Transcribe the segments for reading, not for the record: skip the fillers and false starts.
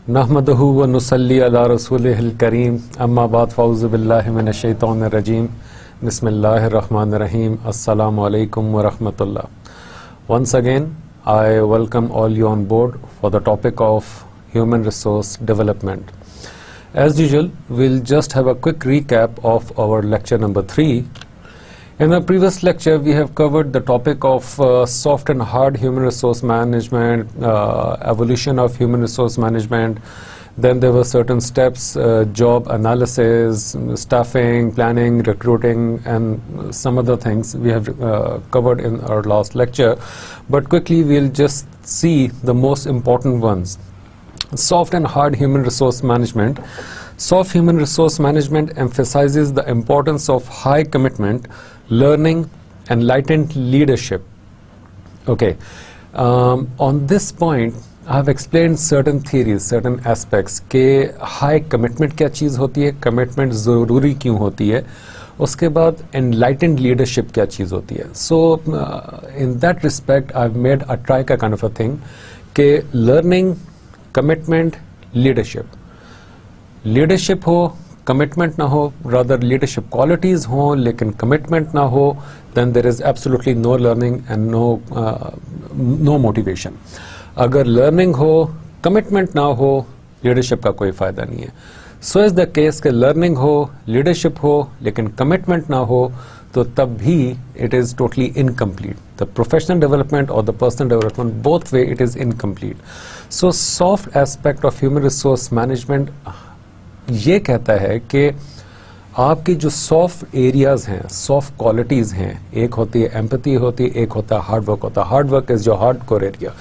नहमदहु व नुसल्ली अला रसूलिहिल करीम अम्मा बाद फ़ऊज़ु बिल्लाहि मिनश शैतानिर रजीम बिस्मिल्लाहिर रहमानिर रहीम अस्सलामु अलैकुम व रहमतुल्लाह. Once again, I welcome all you on board for the topic of human resource development. As usual, we'll just have a quick recap of our lecture number 3. In our previous lecture, we have covered the topic of soft and hard human resource management, evolution of human resource management. Then there were certain steps, job analysis, staffing, planning, recruiting, and some other things we have covered in our last lecture. But quickly, we'll just see the most important ones. Soft and hard human resource management. Soft human resource management emphasizes the importance of high commitment, learning, enlightened leadership. Okay, on this point, I have explained certain theories, certain aspects के high commitment क्या चीज़ होती है, commitment ज़रूरी क्यों होती है, उसके बाद enlightened leadership क्या चीज़ होती है. So in that respect, I've made a trica kind of a thing कि learning, commitment, leadership. Leadership हो, commitment ना हो, rather leadership qualities हो, लेकिन commitment ना हो, then there is absolutely no learning and no motivation. अगर लर्निंग हो, कमिटमेंट ना हो, लीडरशिप का कोई फायदा नहीं है. सो इज द केस के लर्निंग हो, लीडरशिप हो, लेकिन कमिटमेंट ना हो, तो तब भी it is totally incomplete. The professional development और the personal development, both way it is incomplete. So soft aspect of human resource management ये कहता है कि आपकी जो सॉफ्ट एरियाज हैं, सॉफ्ट क्वालिटीज हैं, एक होती है एम्पैथी होती है, एक होता है हार्ड वर्क होता है. Hard work is your hard core area,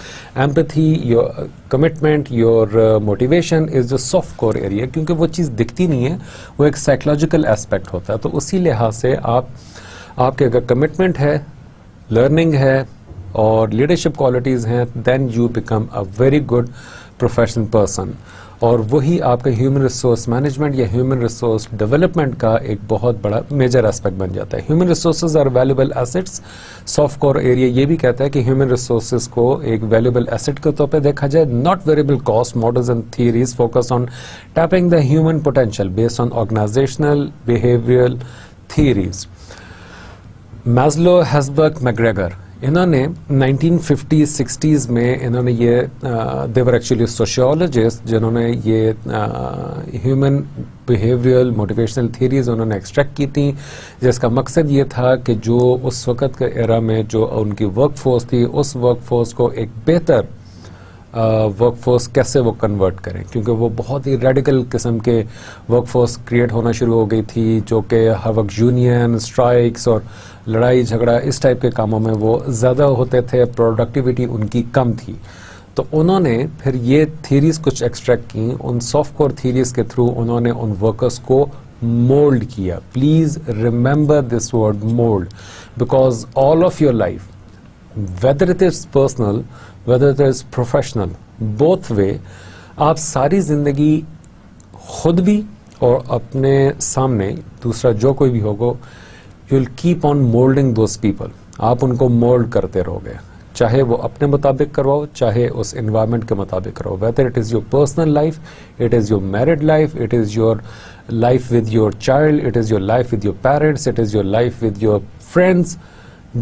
empathy your commitment, your motivation is जो सॉफ्ट कोर एरिया, क्योंकि वो चीज़ दिखती नहीं है, वो एक साइकोलॉजिकल एस्पेक्ट होता है. तो उसी लिहाज से आपके अगर कमिटमेंट है, लर्निंग है और लीडरशिप क्वालिटीज हैं, then you become a very good professional person. और वही आपका ह्यूमन रिसोर्स मैनेजमेंट या ह्यूमन रिसोर्स डेवलपमेंट का एक बहुत बड़ा मेजर एस्पेक्ट बन जाता है. Human resources are valuable assets. Soft core area ये भी कहता है कि ह्यूमन रिसोर्सेज को एक वैल्यूएबल एसेट के तौर पे देखा जाए. Not variable cost models and theories focus on tapping the human potential based on organisational behavioural theories. Maslow, Herzberg, McGregor, इन्होंने 1950s-60s में इन्होंने ये देवर एक्चुअली सोशियोलॉजिस्ट जिन्होंने ये ह्यूमन बिहेवियरल मोटिवेशनल थियरीज उन्होंने एक्सट्रैक्ट की थी, जिसका मकसद ये था कि जो उस वक़्त के एरा में जो उनकी वर्कफोर्स थी, उस वर्कफोर्स को एक बेहतर वर्कफोर्स कैसे वो कन्वर्ट करें, क्योंकि वो बहुत ही रेडिकल किस्म के वर्कफोर्स क्रिएट होना शुरू हो गई थी, जो कि हर वक्त यूनियन स्ट्राइक्स और लड़ाई झगड़ा इस टाइप के कामों में वो ज़्यादा होते थे, प्रोडक्टिविटी उनकी कम थी. तो उन्होंने फिर ये थीरीज कुछ एक्सट्रैक्ट की, उन सॉफ्ट कोर थीरीज के थ्रू उन्होंने उन वर्कर्स को मोल्ड किया. Please remember this word mould, because all of your life, whether it is personal, whether it is professional, both way, आप सारी जिंदगी खुद भी और अपने सामने दूसरा जो कोई भी होगा, you will keep on molding those people. आप उनको मोल्ड करते रहोगे, चाहे वो अपने मुताबिक करवाओ, चाहे उस environment के मुताबिक करो. whether it is your personal life, it is your married life, it is your life with your child, it is your life with your parents, it is your life with your friends.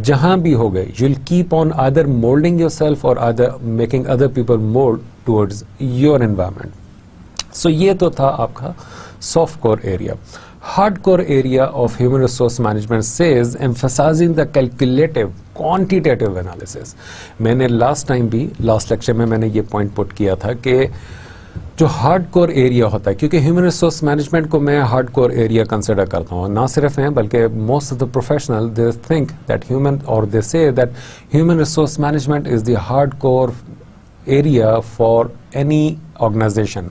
जहां भी हो गए, you'll keep on either molding yourself or either making other people mold towards your environment. So ये तो था आपका soft core area. Hard core area of human resource management says emphasizing the calculative, quantitative analysis. मैंने last lecture में मैंने ये point put किया था कि जो हार्ड कोर एरिया होता है, क्योंकि ह्यूमन रिसोर्स मैनेजमेंट को मैं हार्ड कोर एरिया कंसिडर करता हूँ, ना सिर्फ हैं बल्कि most of the professional they think that human और they say that human resource management is the hard core area for any organisation.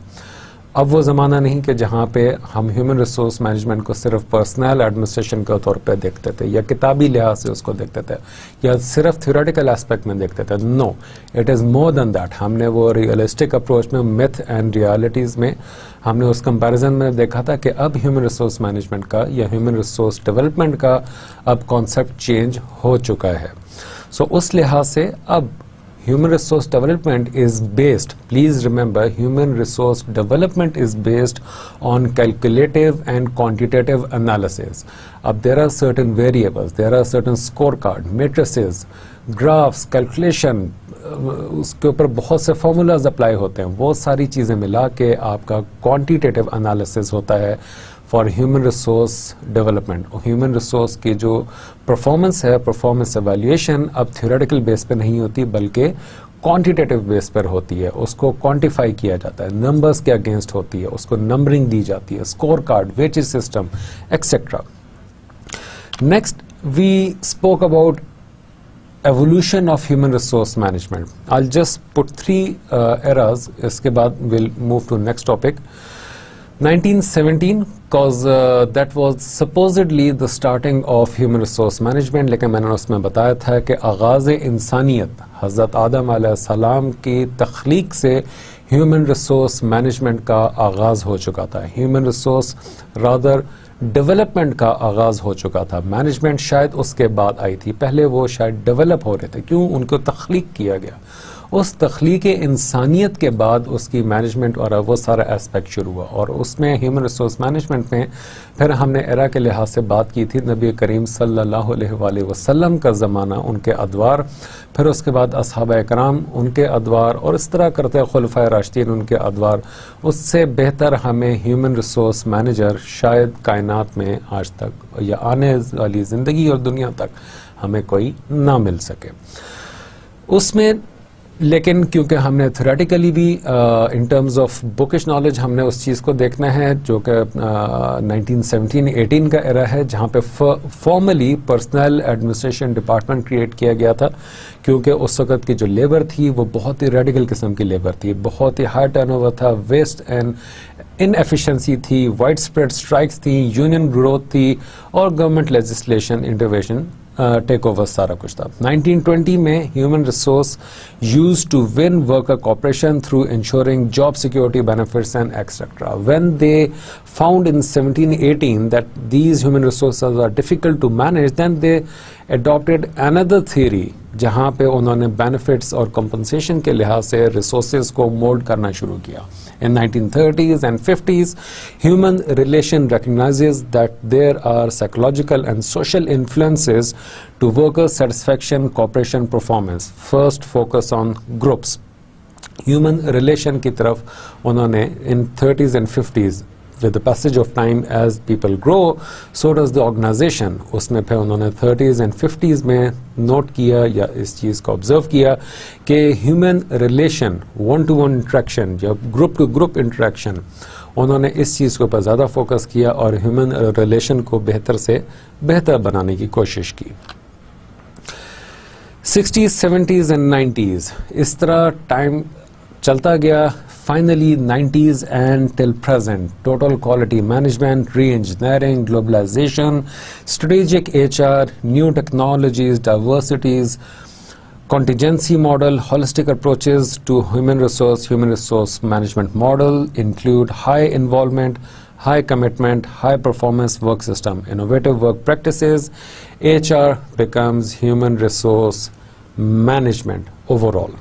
अब वो ज़माना नहीं कि जहाँ पे हम ह्यूमन रिसोर्स मैनेजमेंट को सिर्फ पर्सनल एडमिनिस्ट्रेशन के तौर पे देखते थे या किताबी लिहाज से उसको देखते थे या सिर्फ थ्योरेटिकल एस्पेक्ट में देखते थे. No, it is more than that. हमने वो रियलिस्टिक अप्रोच में, मिथ एंड रियलिटीज़ में हमने उस कंपैरिजन में देखा था कि अब ह्यूमन रिसोर्स मैनेजमेंट का या ह्यूमन रिसोर्स डेवलपमेंट का अब कॉन्सेप्ट चेंज हो चुका है. सो उस लिहाज से अब human resource development is based, please remember, human resource development is based on calculative and quantitative analysis. Ab there are certain variables, there are certain scorecard, matrices, graphs, calculation, उसके ऊपर बहुत से formulas apply होते हैं, वो सारी चीज़ें मिला के आपका quantitative analysis होता है for human resource development. Human resource की जो परफॉर्मेंस है, परफॉर्मेंस एवेल्यूएशन अब थ्योरेटिकल बेस पे नहीं होती बल्कि क्वांटिटेटिव बेस पर होती है. उसको क्वांटिफाई किया जाता है, नंबर्स के अगेंस्ट होती है, उसको नंबरिंग दी जाती है, score card, wages system etcetera. Next we spoke about evolution of human resource management. I'll just put three eras. इसके बाद we'll move to next topic. 1917 cause that was supposedly the starting of human resource management, लेकिन मैंने उसमें बताया था कि आगाज़ इंसानियत हज़रत आदम अलैहिस्सलाम की तख्लीक से ह्यूमन रिसोर्स मैनेजमेंट का आगाज़ हो चुका था. ह्यूमन रिसोर्स रादर डेवलपमेंट का आगाज़ हो चुका था. मैनेजमेंट शायद उसके बाद आई थी, पहले वो शायद डेवलप हो रहे थे. क्यों? उनको तख्लीक किया गया. उस तख्लीक इंसानियत के बाद उसकी मैनेजमेंट और वो सारा एस्पेक्ट शुरू हुआ. और उसमें ह्यूमन रिसोर्स मैनेजमेंट में फिर हमने एरा के लिहाज से बात की थी. नबी करीम सल्लल्लाहु अलैहि वसल्लम का ज़माना, उनके अदवार, फिर उसके बाद असहाबा कराम, उनके अदवार, और इस तरह करते खुलफाए राशिदीन, उनके अदवार. उससे बेहतर हमें ह्यूमन रिसोर्स मैनेजर शायद कायनात में आज तक या आने वाली ज़िंदगी और दुनिया तक हमें कोई ना मिल सके. उसमें लेकिन क्योंकि हमने थ्योरेटिकली भी in terms of bookish knowledge हमने उस चीज़ को देखना है जो कि 1917-18 का एरा है, जहाँ पे formally personal administration department create किया गया था. क्योंकि उस वक़्त की जो लेबर थी वो बहुत ही रेडिकल किस्म की लेबर थी, बहुत ही हाई टर्नओवर था, वेस्ट एंड इनएफिशिएंसी थी, वाइड स्प्रेड स्ट्राइक्स थी, यूनियन ग्रोथ थी और government legislation intervention take over सारा कुछ था. 1920 में human resource used to win worker cooperation through ensuring job security benefits and etcetera. When they found in 1718 that these human resources are difficult to manage, then they adopted another theory जहाँ पे उन्होंने benefits और compensation के लिहाज से resources को mould करना शुरू किया. In 1930s and 50s, human relation recognizes that there are psychological and social influences to worker satisfaction, cooperation, performance. First focus on groups. Human relation की तरफ उन्होंने in 30s and 50s with the passage of time as people grow, so does the organization. उसमें फिर उन्होंने 30s and 50s में note किया या इस चीज़ को ऑब्जर्व किया कि human relation, one two one interaction या ग्रुप टू ग्रुप इंट्रैक्शन, उन्होंने इस चीज़ के ऊपर ज़्यादा फोकस किया और ह्यूमन रिलेशन को बेहतर से बेहतर बनाने की कोशिश की. 60s, 70s and 90s इस तरह टाइम चलता गया. Finally, 90s and till present, total quality management, re-engineering, globalization, strategic HR, new technologies, diversities, contingency model, holistic approaches to human resource management model include high involvement, high commitment, high performance work system, innovative work practices. HR becomes human resource management overall.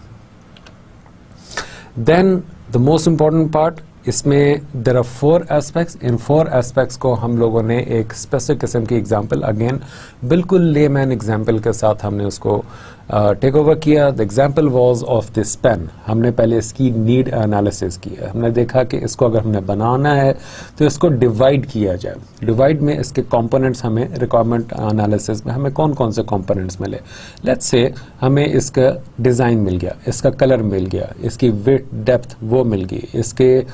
Then the most important part, इसमें there are 4 aspects. In 4 aspects को हम लोगों ने एक specific किस्म की example, again बिल्कुल layman example के साथ हमने उसको टेक ओवर किया. The example was of this pen. हमने पहले इसकी नीड एनालिसिस किया. हमने देखा कि इसको अगर हमने बनाना है तो इसको डिवाइड किया जाए. डिवाइड में इसके कंपोनेंट्स हमें रिक्वायरमेंट एनालिसिस में हमें कौन कौन से कंपोनेंट्स मिले. लेट्स से हमें इसका डिज़ाइन मिल गया, इसका कलर मिल गया, इसकी विड्थ डेप्थ वो मिल गई, इसके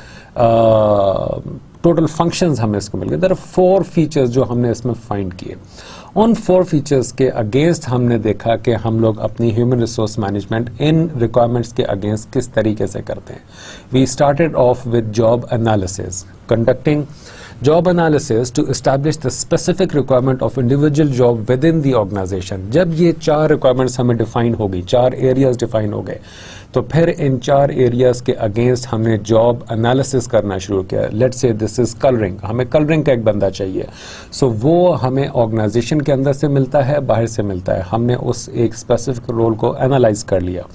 टोटल फंक्शंस हमें इसको मिल गए. देयर आर 4 फीचर्स जो हमने इसमें फाइंड किए. उन 4 फीचर्स के अगेंस्ट हमने देखा कि हम लोग अपनी human resource management in requirements के अगेंस्ट किस तरीके से करते हैं. We started off with job analysis, conducting job analysis to establish the specific requirement of individual job within the organization. जब ये 4 requirements हमें define हो गई, 4 areas define हो गए, तो फिर इन 4 areas के against हमने job analysis करना शुरू किया. Let's say this is coloring, हमें coloring का एक बंदा चाहिए, so वो हमें organization के अंदर से मिलता है, बाहर से मिलता है. हमने उस एक specific role को analyze कर लिया.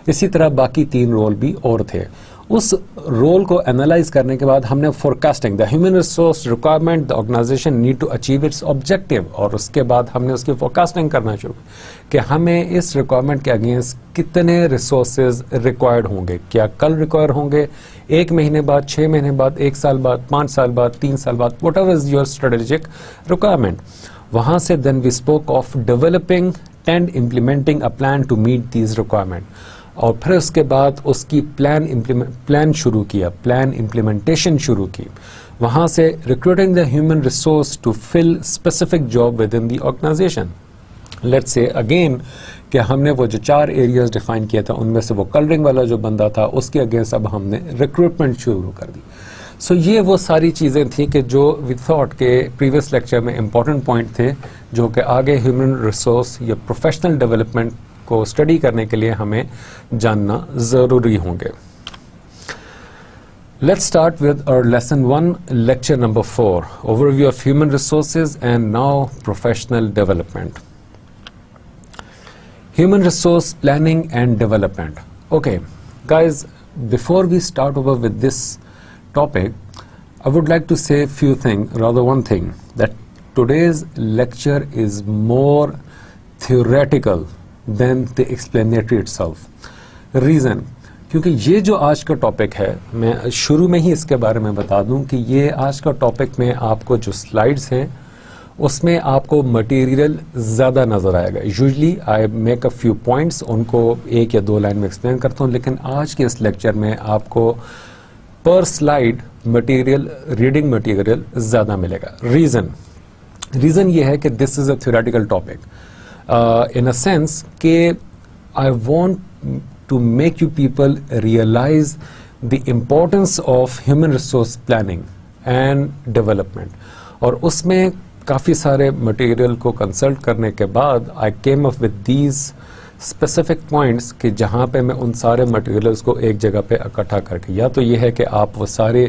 इसी तरह बाकी 3 रोल भी और थे। उस रोल को एनालाइज करने के बाद हमने forecasting the human resource requirement the organisation need to achieve its objective, और उसके बाद हमने उसकी फोरकास्टिंग करना शुरू कि हमें इस रिक्वायरमेंट के अगेंस्ट कितने रिसोर्सेज रिक्वायर्ड होंगे, क्या कल रिक्वायर होंगे, 1 महीने बाद, 6 महीने बाद, 1 साल बाद, 5 साल बाद, 3 साल बाद, whatever is your strategic requirement. वहां से then we spoke of developing and implementing a plan to meet these requirement, और फिर उसके बाद उसकी प्लान शुरू किया, प्लान इम्प्लीमेंटेशन शुरू की। वहां से recruiting the human resource to fill specific job within the organisation. Let's say again कि हमने वो जो 4 एरियाज डिफाइन किया था, उनमें से वो कलरिंग वाला जो बंदा था उसके अगेंस्ट अब हमने रिक्रूटमेंट शुरू कर दी। सो ये वो सारी चीज़ें थी कि जो वी थॉट के प्रीवियस लेक्चर में इंपॉर्टेंट पॉइंट थे, जो कि आगे ह्यूमन रिसोर्स या प्रोफेशनल डेवलपमेंट को स्टडी करने के लिए हमें जानना ज़रूरी होंगे। Let's start with our lesson 1, lecture number 4, overview of human resources and now professional development. Human resource planning and development. Okay, guys, before we start over with this topic, I would like to say a few things, rather one thing, that today's lecture is more theoretical than the explanatory itself. Reason, क्योंकि ये जो आज का topic है, मैं शुरू में ही इसके बारे में बता दूं कि ये आज का टॉपिक में आपको जो स्लाइड्स हैं उसमें आपको मटेरियल ज़्यादा नज़र आएगा। Usually I make a few points, उनको 1 या 2 लाइन में एक्सप्लेन करता हूँ, लेकिन आज के इस लेक्चर में आपको पर स्लाइड मटेरियल, रीडिंग मटेरियल ज़्यादा मिलेगा। रीज़न ये है कि this is a theoretical topic in a sense कि I want to make you people realize the importance of human resource planning and development. और उसमें काफ़ी सारे मटेरियल को कंसल्ट करने के बाद I came up with these specific points कि जहाँ पे मैं उन सारे मटेरियल्स को एक जगह पे इकट्ठा करके, या तो ये है कि आप वो सारे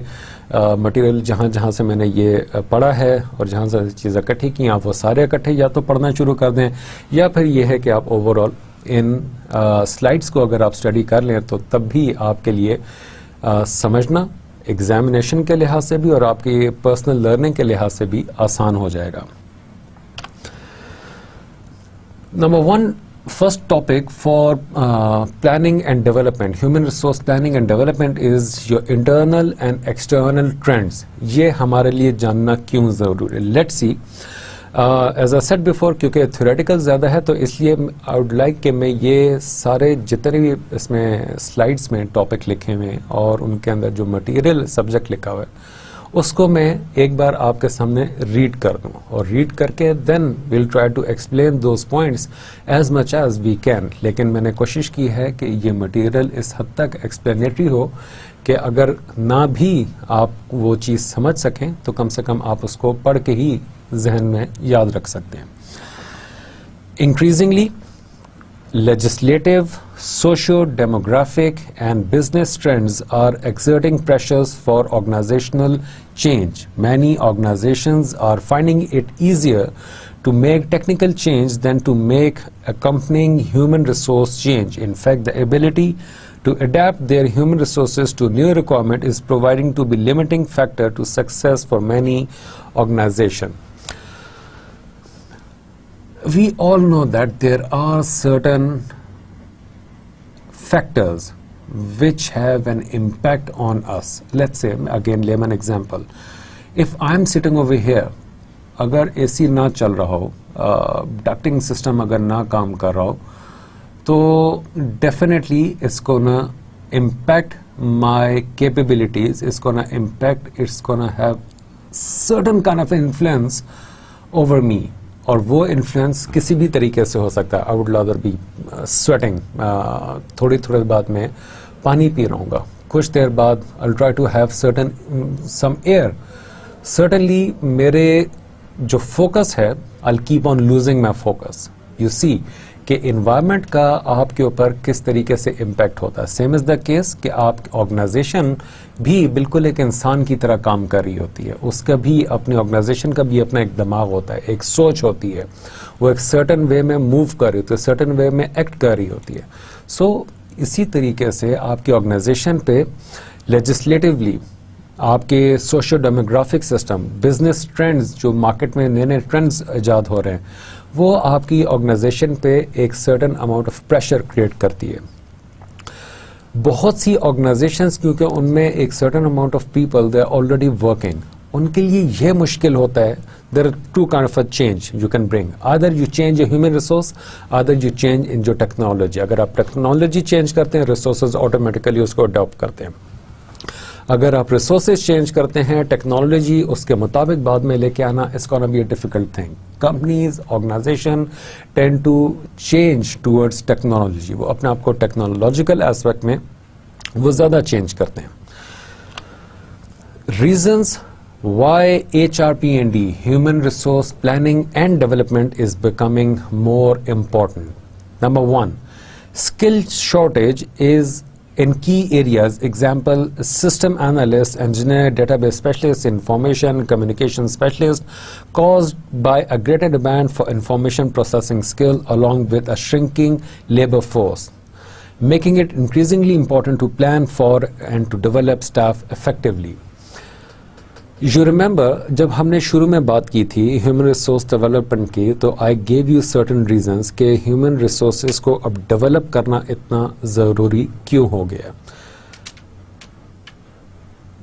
मटेरियल जहाँ से मैंने ये पढ़ा है और जहाँ से चीज़ें इकट्ठी की आप वो सारे इकट्ठे या तो पढ़ना शुरू कर दें, या फिर ये है कि आप ओवरऑल इन स्लाइड्स को अगर आप स्टडी कर लें तो तब भी आपके लिए समझना एग्जामिनेशन के लिहाज से भी और आपकी पर्सनल लर्निंग के लिहाज से भी आसान हो जाएगा। Number 1, first topic for planning and development, human resource planning and development is your internal and external trends. ये हमारे लिए जानना क्यों ज़रूरी है। Let's see, as I said before, क्योंकि थ्योरेटिकल ज़्यादा है तो इसलिए आई वुड लाइक कि मैं ये सारे जितने भी इसमें स्लाइड्स में टॉपिक लिखे हुए हैं और उनके अंदर जो मटेरियल सब्जेक्ट लिखा हुआ है उसको मैं एक बार आपके सामने रीड कर दूं, और रीड करके then will try to explain those points as much as we can. लेकिन मैंने कोशिश की है कि ये मटेरियल इस हद तक एक्सप्लेनेटरी हो कि अगर ना भी आप वो चीज़ समझ सकें तो कम से कम आप उसको पढ़ के ही जहन में याद रख सकते हैं। Increasingly legislative, socio-demographic and business trends are exerting pressures for organizational change. Many organizations are finding it easier to make technical change than to make accompanying human resource change. In fact, the ability to adapt their human resources to new requirement is proving to be limiting factor to success for many organizations. We all know that there are certain factors which have an impact on us. Let's say, again, layman example. If I'm sitting over here, अगर AC ना चल रहा हो, ducting system अगर ना काम कर रहा हो, तो definitely it's gonna impact my capabilities. It's gonna impact. It's gonna have certain kind of influence over me. और वो इन्फ्लुएंस किसी भी तरीके से हो सकता है। I would rather be sweating, थोड़ी बाद में पानी पी रहा हूँगा, कुछ देर बाद I will try to have certain some air. Certainly मेरे जो फोकस है, I will keep on losing my focus. You see कि इन्वायरमेंट का आपके ऊपर किस तरीके से इम्पैक्ट होता है। सेम इज़ द केस कि आप ऑर्गेनाइजेशन भी बिल्कुल एक इंसान की तरह काम कर रही होती है, उसका भी अपने ऑर्गेनाइजेशन का भी अपना एक दिमाग होता है, एक सोच होती है, वो एक सर्टन वे में मूव कर रही होती है, सर्टन वे में एक्ट कर रही होती है। सो इसी तरीके से आपकी ऑर्गेनाइजेशन पे लेजिस्लेटिवली आपके socio demographic system, business trends, जो मार्केट में नए नए ट्रेंड्स ईजाद हो रहे हैं, वो आपकी ऑर्गेनाइजेशन पे एक certain amount of pressure create करती है। बहुत सी ऑर्गेनाइजेशंस, क्योंकि उनमें एक certain amount of people they are already working, उनके लिए यह मुश्किल होता है। There are two kind of a change you can bring, either you change your human resource, either you change in जो टेक्नोलॉजी। अगर आप टेक्नोलॉजी चेंज करते हैं, रिसोर्सेज ऑटोमेटिकली उसको अडॉप्ट करते हैं। अगर आप रिसोर्सेज चेंज करते हैं, टेक्नोलॉजी उसके मुताबिक बाद में लेके आना, it's gonna be a difficult thing. Companies, organisation tend to change towards technology, वो अपने आप को टेक्नोलॉजिकल एस्पेक्ट में वो ज्यादा चेंज करते हैं। Reasons why HRP&D, human resource planning and development, is becoming more important. Number one, skill shortage is in key areas. Example, system analyst, engineer, database specialist, information communication specialist, caused by a greater demand for information processing skill along with a shrinking labor force, making it increasingly important to plan for and to develop staff effectively. You remember, जब हमने शुरू में बात की थी human resource development की, तो I gave you certain reasons कि ह्यूमन रिसोर्सेज को अब डेवलप करना इतना ज़रूरी क्यों हो गया।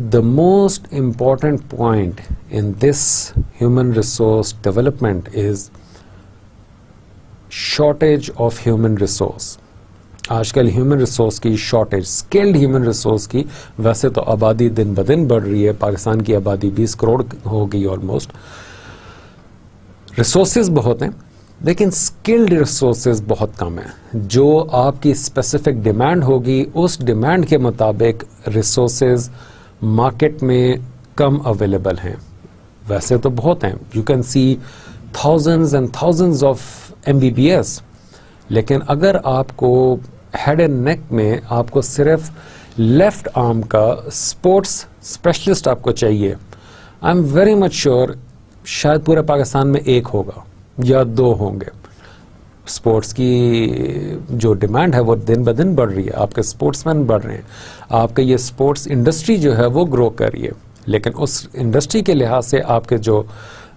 The most important point in this human resource development is shortage of human resource. आजकल ह्यूमन रिसोर्स की शॉर्टेज, स्किल्ड ह्यूमन रिसोर्स की, वैसे तो आबादी दिन ब दिन बढ़ रही है, पाकिस्तान की आबादी 20 करोड़ हो गई ऑलमोस्ट, रिसोर्सेज बहुत हैं लेकिन स्किल्ड रिसोर्सेज बहुत कम है। जो आपकी स्पेसिफिक डिमांड होगी, उस डिमांड के मुताबिक रिसोर्सेज मार्केट में कम अवेलेबल हैं। वैसे तो बहुत हैं, you can see thousands and thousands of MBBS, लेकिन अगर आपको हेड एंड नेक में आपको सिर्फ लेफ्ट आर्म का स्पोर्ट्स स्पेशलिस्ट आपको चाहिए, I am very much sure शायद पूरे पाकिस्तान में एक होगा या दो होंगे। स्पोर्ट्स की जो डिमांड है वो दिन ब दिन बढ़ रही है, आपके स्पोर्ट्समैन बढ़ रहे हैं, आपका ये स्पोर्ट्स इंडस्ट्री जो है वो ग्रो कर रही है, लेकिन उस इंडस्ट्री के लिहाज से आपके जो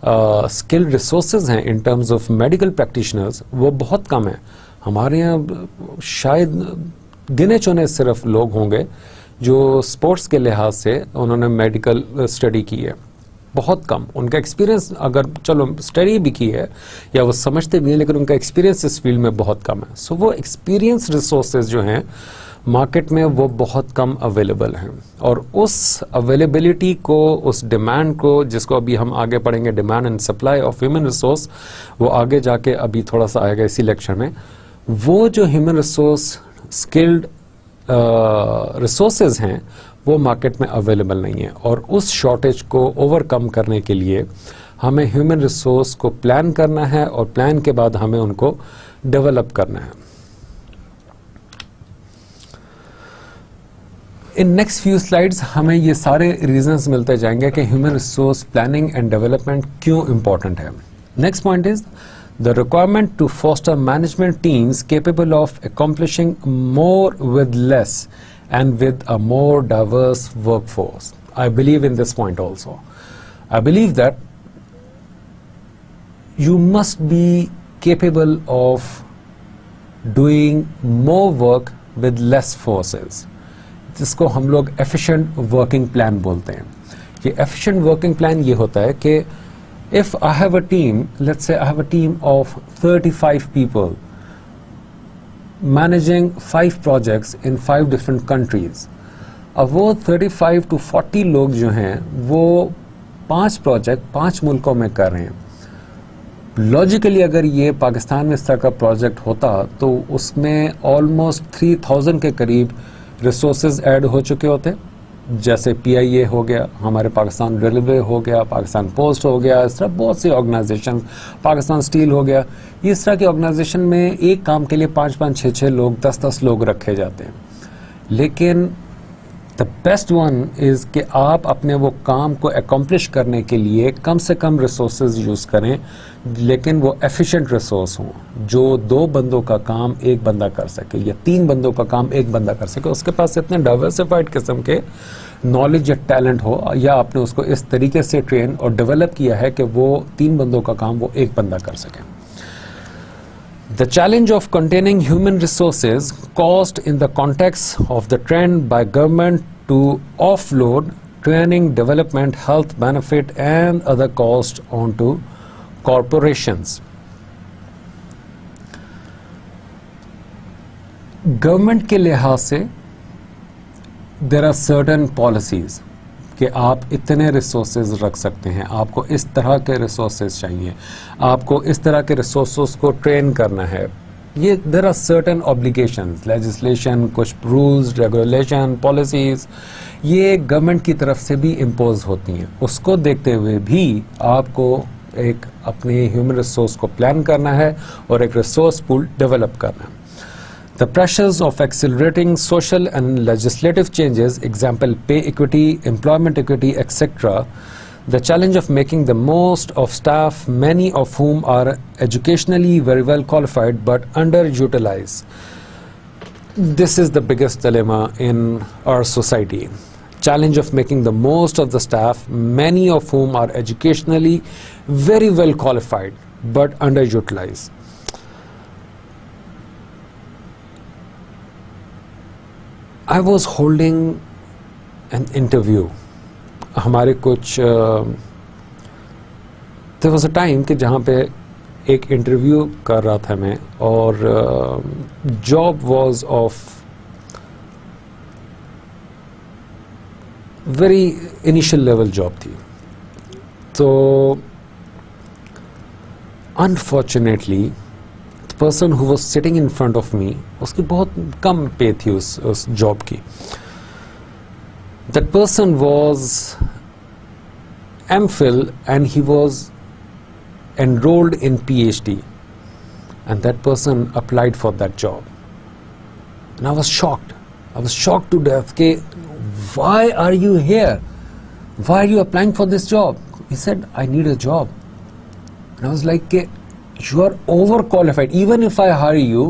स्किल्ड रिसोर्सेज हैं in terms of medical practitioners वो बहुत कम है। हमारे यहाँ शायद गिने चुने सिर्फ लोग होंगे जो स्पोर्ट्स के लिहाज से उन्होंने मेडिकल स्टडी की है, बहुत कम। उनका एक्सपीरियंस, अगर चलो स्टडी भी की है या वो समझते भी हैं, लेकिन उनका एक्सपीरियंस इस फील्ड में बहुत कम है। सो वो एक्सपीरियंस रिसोर्सेज जो हैं मार्केट में वो बहुत कम अवेलेबल हैं, और उस अवेलेबिलिटी को, उस डिमांड को, जिसको अभी हम आगे पढ़ेंगे, demand and supply of human resource, वो आगे जाके अभी थोड़ा सा आएगा इसी लेक्चर में। वो जो ह्यूमन रिसोर्स स्किल्ड रिसोर्सेज हैं वो मार्केट में अवेलेबल नहीं है, और उस शॉर्टेज को ओवरकम करने के लिए हमें ह्यूमन रिसोर्स को प्लान करना है, और प्लान के बाद हमें उनको डेवलप करना है। इन नेक्स्ट फ्यू स्लाइड्स हमें ये सारे रीजंस मिलते जाएंगे कि human resource planning and development क्यों इंपॉर्टेंट है। Next point is the requirement to foster management teams capable of accomplishing more with less and with a more diverse workforce. I believe in this point also. I believe that you must be capable of doing more work with less forces, जिसको हम लोग efficient working plan बोलते हैं। ये efficient working plan ये होता है कि if I have a team, let's say I have a team of 35 people managing 5 projects in 5 different countries, अब वो 35 to 40 लोग जो हैं वो 5 प्रोजेक्ट 5 मुल्कों में कर रहे हैं। लॉजिकली अगर ये पाकिस्तान में इस तरह का प्रोजेक्ट होता तो उसमें ऑलमोस्ट 3000 के करीब रिसोर्सेज ऐड हो चुके होते, जैसे PIA हो गया, हमारे पाकिस्तान रेलवे हो गया, पाकिस्तान पोस्ट हो गया, इस तरह बहुत सी ऑर्गेनाइजेशन, पाकिस्तान स्टील हो गया। इस तरह की ऑर्गेनाइजेशन में एक काम के लिए 5-5, 6-6 लोग, 10-10 लोग रखे जाते हैं, लेकिन द बेस्ट वन इज़ कि आप अपने वो काम को अकम्प्लिश करने के लिए कम से कम रिसोर्सेज यूज़ करें, लेकिन वो एफिशिएंट रिसोर्स हों, जो 2 बंदों का काम एक बंदा कर सके या 3 बंदों का काम एक बंदा कर सके। उसके पास इतने डाइवर्सिफाइड किस्म के नॉलेज या टैलेंट हो, या आपने उसको इस तरीके से ट्रेन और डेवलप किया है कि वो 3 बंदों का काम वो एक बंदा कर सके। The challenge of containing human resources caused in the context of the trend by government to offload training, development, health benefit and other costs onto corporations. Government के लिहाज से there are certain policies कि आप इतने resources रख सकते हैं, आपको इस तरह के रिसोर्सेज चाहिए, आपको इस तरह के रिसोर्सेज को ट्रेन करना है। ये there are certain obligations, legislation, कुछ रूल्स, रेगुलेशन, पॉलिसीज, ये गवर्नमेंट की तरफ से भी इम्पोज होती हैं। उसको देखते हुए भी आपको एक अपने ह्यूमन रिसोर्स को प्लान करना है और एक रिसोर्स पूल डेवलप करना है। The pressures of accelerating social and legislative changes, example pay equity, employment equity, etc. The challenge of making the most of staff, many of whom are educationally very well qualified but underutilized. This is the biggest dilemma in our society. Challenge of making the most of the staff, many of whom are educationally very well qualified but underutilized. I was holding an interview. हमारे कुछ there was a time कि जहाँ पे एक interview कर रहा था मैं, और job was of very initial level job थी। तो unfortunately person who was sitting in front of me, उसकी बहुत कम पे थी उस जॉब की। That person was MPhil and he was enrolled in PhD, and that person applied for that job. And I was shocked. I was shocked to death. Ke, why are you here? Why are you applying for this job? He said, I need a job. And I was like, ke, you are overqualified. Even if I hire you,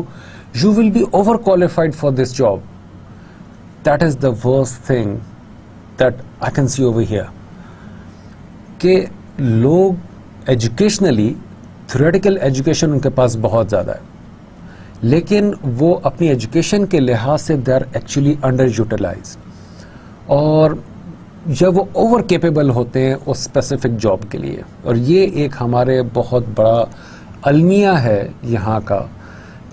you will be overqualified for this job. That is the worst thing that I can see over here. कि लोग educationally, theoretical education उनके पास बहुत ज़्यादा है, लेकिन वो अपनी education के लिहाज से they are actually underutilized, और जब वो ओवर केपेबल होते हैं उस स्पेसिफिक जॉब के लिए। और ये एक हमारे बहुत बड़ा अलमिया है यहाँ का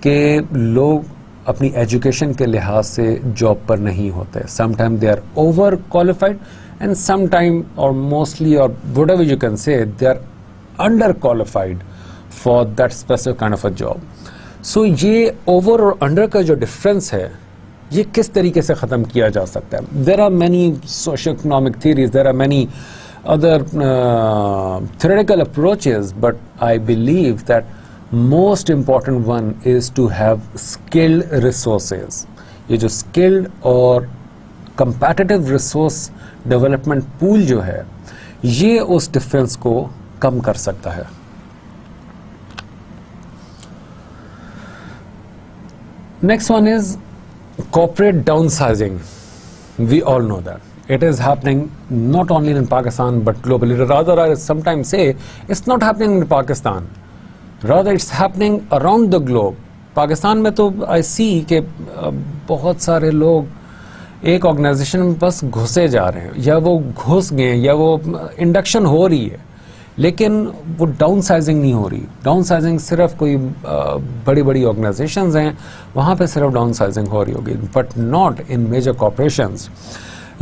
कि लोग अपनी एजुकेशन के लिहाज से जॉब पर नहीं होते। Sometime they are over qualified and sometime और मोस्टली और whatever you can say they are under qualified for that specific kind of a job. So ये ओवर और अंडर का जो डिफरेंस है, ये किस तरीके से ख़त्म किया जा सकता है? There are many social economic theories, there are many other theoretical approaches, but I believe that most important one is to have skilled resources. ये जो skilled और competitive resource development pool जो है, ये उस difference को कम कर सकता है। Next one is corporate downsizing. We all know that. It is happening not only in Pakistan but globally. Rather, I sometimes say it's not happening in Pakistan. Rather, it's happening around the globe. Pakistan में तो I see कि बहुत सारे लोग एक organisation में बस घुसे जा रहे हैं, या वो घुस गए, या वो इंडक्शन हो रही है, लेकिन वो डाउन साइजिंग नहीं हो रही। डाउन साइजिंग सिर्फ कोई बड़ी बड़ी ऑर्गेनाइजेशंस हैं, वहाँ पे सिर्फ डाउन साइजिंग हो रही होगी, but not in major corporations.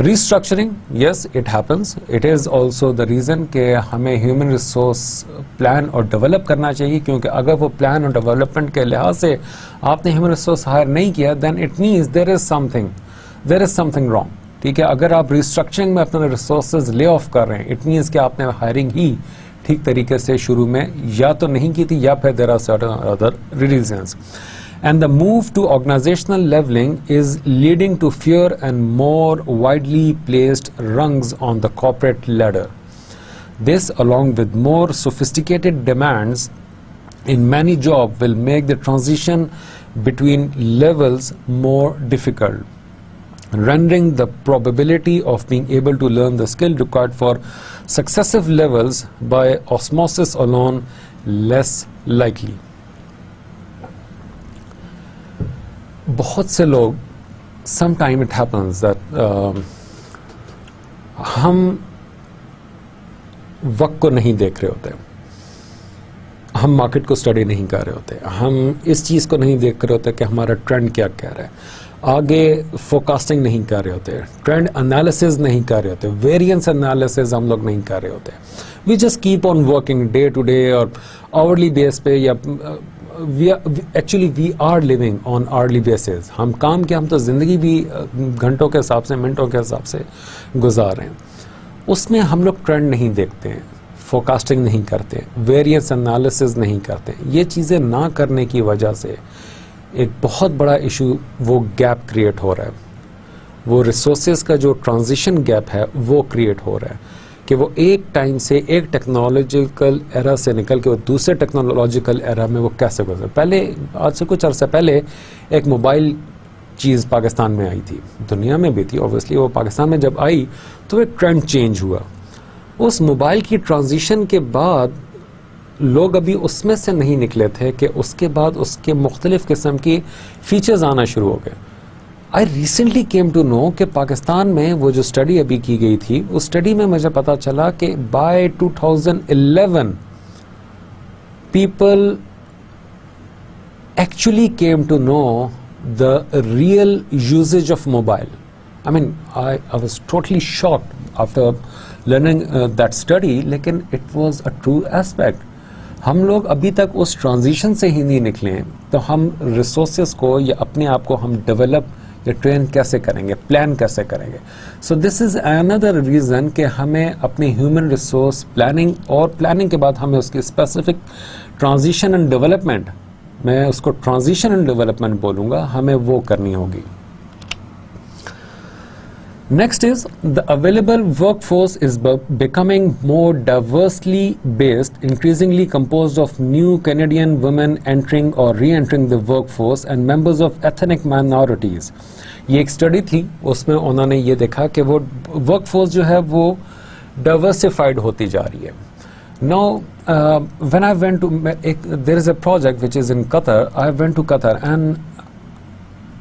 Restructuring, yes, it happens. It is also the reason कि हमें ह्यूमन रिसोर्स प्लान और डेवलप करना चाहिए, क्योंकि अगर वो प्लान और डेवलपमेंट के लिहाज से आपने ह्यूमन रिसोर्स हायर नहीं किया, then it means there is something wrong. ठीक है, अगर आप रिस्ट्रक्चरिंग में अपने रिसोर्सेज ले ऑफ कर रहे हैं, इट मीन्स कि आपने हायरिंग ही ठीक तरीके से शुरू में या तो नहीं की थी, या फिर there are certain other reasons. And the move to organizational leveling is leading to fewer and more widely placed rungs on the corporate ladder. This, along with more sophisticated demands in many jobs, will make the transition between levels more difficult, rendering the probability of being able to learn the skill required for successive levels by osmosis alone less likely. बहुत से लोग sometime it happens that हम वक्त को नहीं देख रहे होते, हम मार्केट को स्टडी नहीं कर रहे होते, हम इस चीज़ को नहीं देख रहे होते कि हमारा ट्रेंड क्या कह रहा है, आगे फोरकास्टिंग नहीं कर रहे होते, ट्रेंड एनालिसिस नहीं कर रहे होते, वेरिएंस एनालिसिस हम लोग नहीं कर रहे होते. We just keep on working day to day और आवरली बेस पे, या actually we are living on hourly basis. हम काम के, हम तो ज़िंदगी भी घंटों के हिसाब से, मिनटों के हिसाब से गुजार रहे हैं. उसमें हम लोग ट्रेंड नहीं देखते हैं, फोरकास्टिंग नहीं करते, वेरिएंस एनालिसिस नहीं करते. ये चीज़ें ना करने की वजह से एक बहुत बड़ा इशू, वो गैप क्रिएट हो रहा है. वो रिसोर्सेज का जो ट्रांजिशन गैप है वो क्रिएट हो रहा है कि वो एक टाइम से, एक टेक्नोलॉजिकल एरा से निकल के वो दूसरे टेक्नोलॉजिकल एरा में वो कैसे गुजरे. पहले, आज से कुछ अर्सा पहले एक मोबाइल चीज़ पाकिस्तान में आई थी, दुनिया में भी थी ऑब्वियसली. वो पाकिस्तान में जब आई तो एक ट्रेंड चेंज हुआ. उस मोबाइल की ट्रांजिशन के बाद लोग अभी उसमें से नहीं निकले थे कि उसके बाद उसके मुख्तलिफ किस्म की फीचर्स आना शुरू हो गए. I recently came to know कि पाकिस्तान में वो जो स्टडी अभी की गई थी, उस स्टडी में मुझे पता चला कि by 2011 people actually came to know the real usages of mobile. I mean, I was totally shocked after learning that study, लेकिन it was a true aspect. हम लोग अभी तक उस ट्रांजिशन से ही नहीं निकले हैं, तो हम रिसोर्सेज को या अपने आप को हम डेवलप या ट्रेन कैसे करेंगे, प्लान कैसे करेंगे. So this is another reason कि हमें अपनी ह्यूमन रिसोर्स प्लानिंग, और प्लानिंग के बाद हमें उसकी स्पेसिफिक ट्रांजिशन एंड डेवलपमेंट, मैं उसको ट्रांजिशन एंड डेवलपमेंट बोलूँगा, हमें वो करनी होगी. Next is the available workforce is becoming more diversely based, increasingly composed of new Canadian women entering or re-entering the workforce and members of ethnic minorities. ये एक study थी, उसमें उन्होंने ये देखा कि वो वर्कफोर्स जो है वो डाइवर्सिफाइड होती जा रही है. Now, when I went to, there is a project which is in Qatar. I went to Qatar and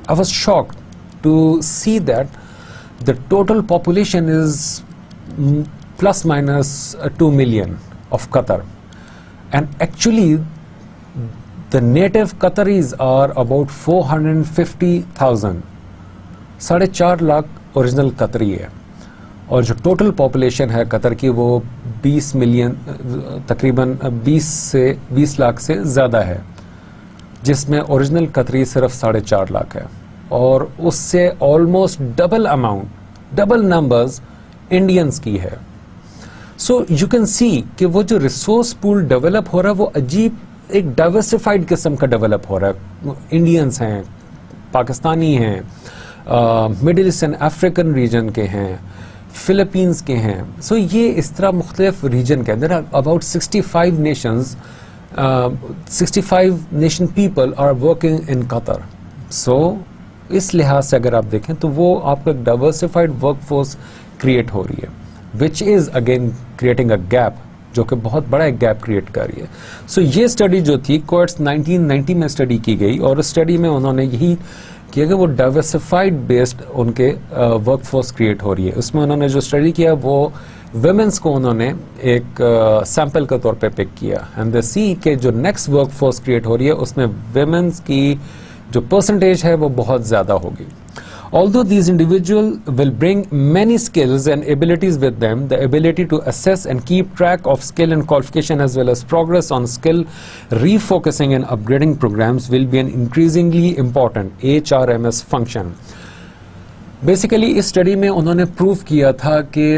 I was shocked to see that the total population is plus minus 2 million of Qatar, and actually the native Qataris are about 450,000. 4.5 lakh original कतरी है, और जो total population है Qatar की वो 20 million, तकरीबन 20 लाख से ज़्यादा है, जिसमें ओरिजिनल कतरी सिर्फ 4.5 लाख है, और उससे almost double amount, double numbers Indians की है. सो यू कैन सी कि वो जो रिसोर्स पूल डेवलप हो रहा है वो अजीब एक डाइवर्सिफाइड किस्म का डेवलप हो रहा है. इंडियंस हैं, पाकिस्तानी हैं, middle east and African region के हैं, फिलीपींस के हैं. सो ये इस तरह मुख्तलिफ रीजन के अंदर about 65 nations, 65 nation people are working in Qatar. So इस लिहाज से अगर आप देखें तो वो आपका डाइवर्सिफाइड वर्कफोर्स क्रिएट हो रही है, which is again creating a gap, जो कि बहुत बड़ा एक गैप क्रिएट कर रही है. सो ये स्टडी जो थी कोर्ट्स 1990 में स्टडी की गई, और उस स्टडी में उन्होंने यही किया कि वो डाइवर्सिफाइड बेस्ड उनके वर्कफोर्स क्रिएट हो रही है. उसमें उन्होंने जो स्टडी किया वो वुमेन्स को उन्होंने एक सैम्पल के तौर पे पिक किया, एंड दे सी के जो नेक्स्ट वर्कफोर्स क्रिएट हो रही है उसमें वुमेन्स की जो परसेंटेज है वो बहुत ज़्यादा होगी. Although these individuals will bring many skills and abilities with them, the ability to assess and keep track of skill and qualification as well as progress on skill refocusing and upgrading programs will be an increasingly important HRMS function. Basically इस study में उन्होंने prove किया था कि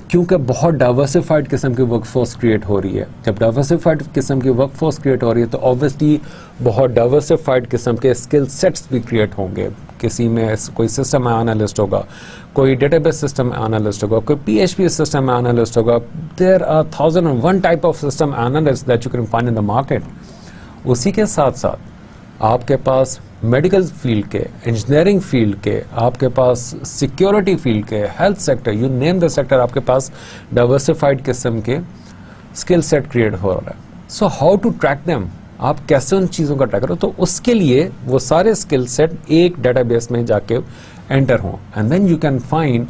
क्योंकि बहुत diversified किस्म की वर्कफोर्स क्रिएट हो रही है। जब डाइवर्सिफाइड किस्म की वर्कफोर्स क्रिएट हो रही है तो ऑब्वियसली बहुत डाइवर्सिफाइड किस्म के स्किल सेट्स भी क्रिएट होंगे। किसी में कोई सिस्टम एनालिस्ट होगा, कोई डेटाबेस सिस्टम एनालिस्ट होगा, कोई PHP सिस्टम एनालिस्ट होगा। There are 1001 type of system analyst that you can find in the market. उसी के साथ साथ आपके पास मेडिकल फील्ड के, इंजीनियरिंग फील्ड के, आपके पास सिक्योरिटी फील्ड के, health sector, you name the sector, आपके पास डाइवर्सिफाइड किस्म के स्किल सेट क्रिएट हो रहा है। So how to track them, आप कैसे उन चीज़ों का ट्रैक करो? तो उसके लिए वो सारे स्किल सेट एक डेटाबेस में जाके एंटर हों and then you can find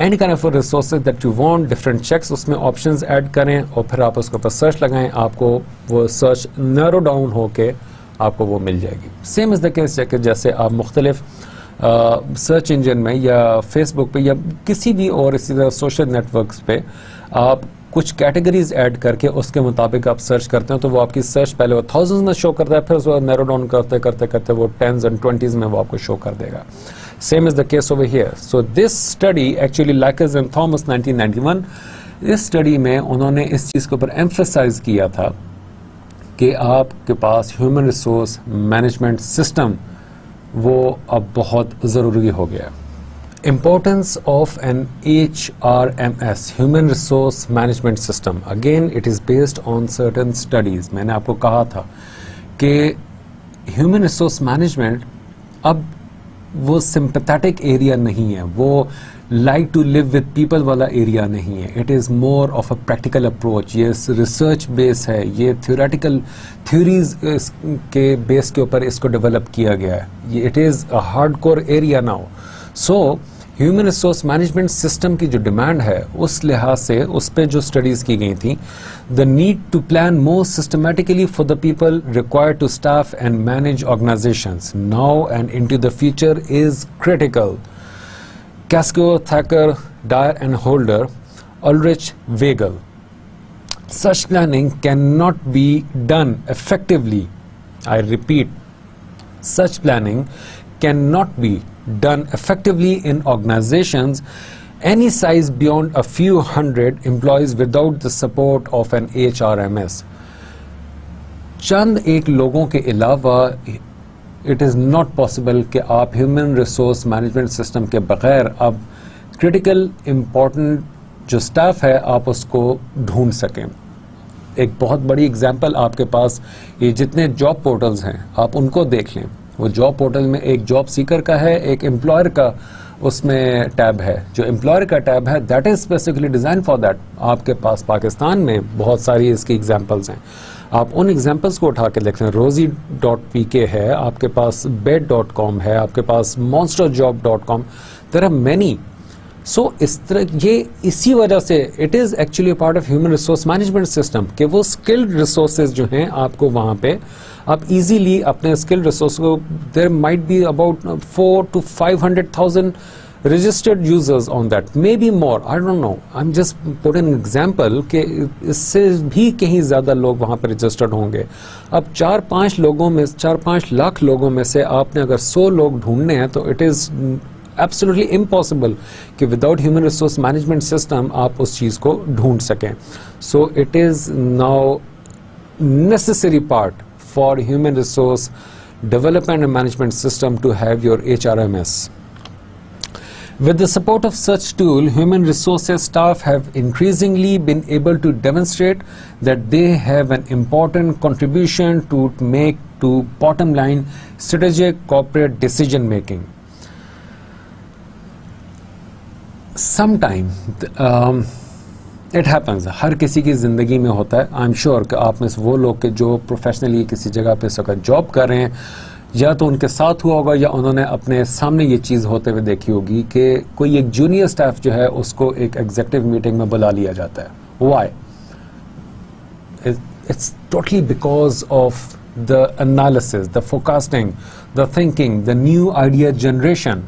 any kind of resources that you want, different checks उसमें ऑप्शंस ऐड करें और फिर आप उसके ऊपर सर्च लगाएं, आपको वो सर्च नैरो डाउन होके आपको वो मिल जाएगी। सेम इज़ द केस कि जैसे आप मुख्तलिफ सर्च इंजन में या फेसबुक पे या किसी भी और इसी तरह सोशल नेटवर्क्स पे आप कुछ कैटेगरीज ऐड करके उसके मुताबिक आप सर्च करते हैं तो वो आपकी सर्च पहले वो थाउजेंड्स में शो करता है, फिर उसको नैरो डाउन करते करते करते वो 10s and 20s में वो आपको शो कर देगा। Same is the case over here. So this study actually likers and Thomas 1991, इस स्टडी में उन्होंने इस चीज़ के ऊपर एम्फसाइज किया था कि आपके पास ह्यूमन रिसोर्स मैनेजमेंट सिस्टम वो अब बहुत ज़रूरी हो गया। Importance of an HRMS, human resource management system, again it is based on certain studies. मैंने आपको कहा था कि ह्यूमन रिसोर्स मैनेजमेंट अब वो सिंपैथेटिक एरिया नहीं है, वो like to live with people वाला एरिया नहीं है। It is more of a practical approach. ये रिसर्च बेस है, ये थ्योरेटिकल थ्योरीज के बेस के ऊपर इसको डेवलप किया गया है। It is a hardcore area now. So human resource management system की जो डिमांड है उस लिहाज से उस पर जो स्टडीज़ की गई थी, the need to plan more systematically for the people required to staff and manage organisations now and into the future is critical. Casco, Thacker, Dyer and Holder, Ulrich Weigel. Such planning cannot be done effectively. I repeat, such planning cannot be done effectively in organizations any size beyond a few hundred employees without the support of an HRMS. चंद एक लोगों के अलावा it is not possible कि आप human resource management system के बगैर अब critical important जो स्टाफ है आप उसको ढूंढ सकें। एक बहुत बड़ी एग्जांपल आपके पास ये जितने जॉब पोर्टल्स हैं आप उनको देख लें। वो जॉब पोर्टल में एक जॉब सीकर का है, एक एम्प्लॉयर का उसमें टैब है। जो एम्प्लॉयर का टैब है that is specifically design for that. आपके पास पाकिस्तान में बहुत सारी इसकी एग्जांपल्स हैं, आप उन एग्जांपल्स को उठा के देख लें। rosie.pk है, आपके पास bed.com है, आपके पास monsterjob.com, देयर आर मैनी। सो इस तरह ये इसी वजह से it is actually part of human resource management system कि वो स्किल्ड रिसोर्सेज जो हैं आपको वहाँ पे आप इजीली अपने स्किल्ड रिसोर्स को, there might be about 400 to 500,000 registered users on that, maybe more, I don't know, I'm just putting an example कि इससे भी कहीं ज़्यादा लोग वहाँ पर रजिस्टर्ड होंगे। अब 4-5 लोगों में 4-5 लाख लोगों में से आपने अगर 100 लोग ढूंढने हैं तो इट इज़ एब्सोल्युटली इम्पॉसिबल कि without human resource management system आप उस चीज़ को ढूंढ सकें। So it is now necessary part for human resource development and management system to have your HRMS. With the support of such tool, human resources staff have increasingly been able to demonstrate that they have an important contribution to make to bottom line strategic corporate decision making. Sometime it happens, हर किसी की ज़िंदगी में होता है। I am sure कि आप में से वो लोग के जो प्रोफेशनली किसी जगह पे इस वक्त जॉब कर रहे हैं या तो उनके साथ हुआ होगा या उन्होंने अपने सामने ये चीज़ होते हुए देखी होगी कि कोई एक जूनियर स्टाफ जो है उसको एक एग्जीक्यूटिव मीटिंग में बुला लिया जाता है। Why? It's totally because of the analysis, the forecasting, the thinking, the new idea generation.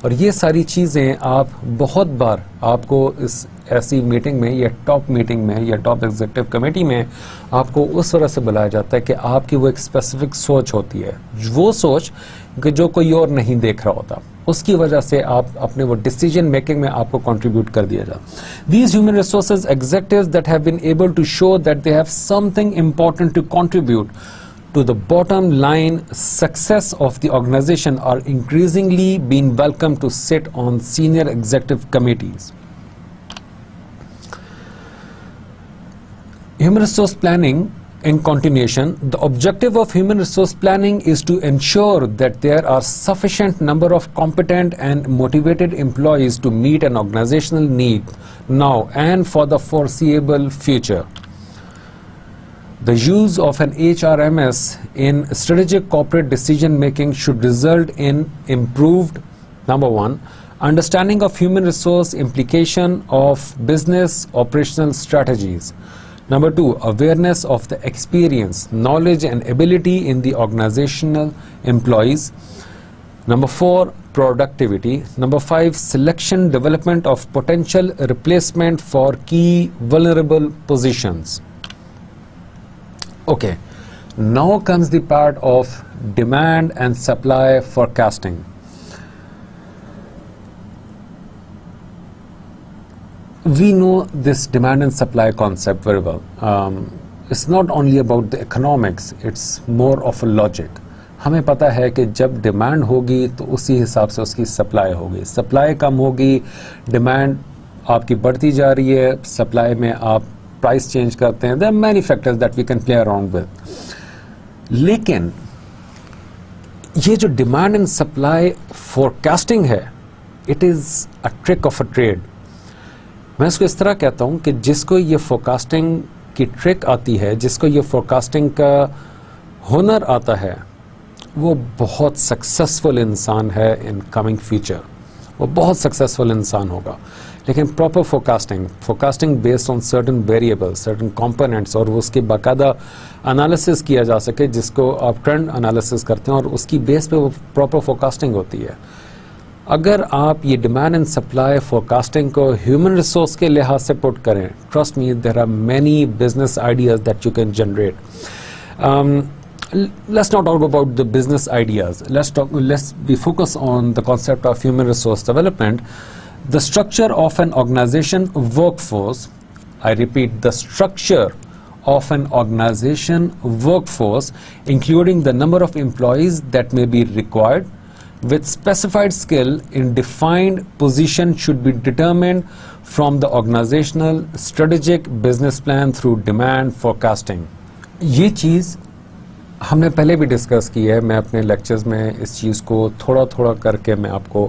और ये सारी चीज़ें आप बहुत बार आपको इस ऐसी मीटिंग में या टॉप मीटिंग में या टॉप एग्जीक्यूटिव कमेटी में आपको उस तरह से बुलाया जाता है कि आपकी वो एक स्पेसिफिक सोच होती है, वो सोच कि जो कोई और नहीं देख रहा होता। उसकी वजह से आप अपने वो डिसीजन मेकिंग में आपको कंट्रीब्यूट कर दिया जाए. These human resources executives that have been able to show that they have something important to contribute to the bottom line success of the organization are increasingly being welcomed to sit on senior executive committees. Human resource planning. In continuation, the objective of human resource planning is to ensure that there are sufficient number of competent and motivated employees to meet an organizational need now and for the foreseeable future. The use of an HRMS in strategic corporate decision making should result in improved, number one, understanding of human resource implication of business operational strategies. Number two, awareness of the experience, knowledge and ability in the organizational employees. Number four, productivity. Number five, selection, development of potential replacement for key vulnerable positions. Okay, now comes the part of demand and supply forecasting. We know this demand and supply concept very well. It's not only about the economics, it's more of a logic. हमें पता है कि जब demand होगी तो उसी हिसाब से उसकी सप्लाई होगी. सप्लाई कम होगी, डिमांड आपकी बढ़ती जा रही है, सप्लाई में आप प्राइस चेंज करते हैं. There are many factors that we can play around with. लेकिन ये जो डिमांड एंड सप्लाई फोरकास्टिंग है, it is a trick of a trade. मैं इसको इस तरह कहता हूँ कि जिसको ये फोरकास्टिंग की ट्रिक आती है, जिसको ये फोरकास्टिंग का हुनर आता है, वो बहुत सक्सेसफुल इंसान है इन कमिंग फ्यूचर. वो बहुत सक्सेसफुल इंसान होगा. लेकिन proper forecasting based on certain variables, certain components, और वो उसके बाकायदा एनालिसिस किया जा सके, जिसको आप ट्रेंड एनालिसिस करते हैं और उसकी बेस पे वो प्रॉपर फोरकास्टिंग होती है. अगर आप ये डिमांड एंड सप्लाई फोरकास्टिंग को ह्यूमन रिसोर्स के लिहाज से पुट करें, trust me, there are many business ideas that you can generate. Let's not talk about the business ideas. Let's be focused on the concept of human resource development. The structure of an organization workforce, I repeat, the structure of an organization workforce, including the number of employees that may be required with specified skill in defined position, should be determined from the organizational strategic business plan through demand forecasting. ये चीज़ हमने पहले भी discuss की है. मैं अपने lectures में इस चीज़ को थोड़ा थोड़ा करके मैं आपको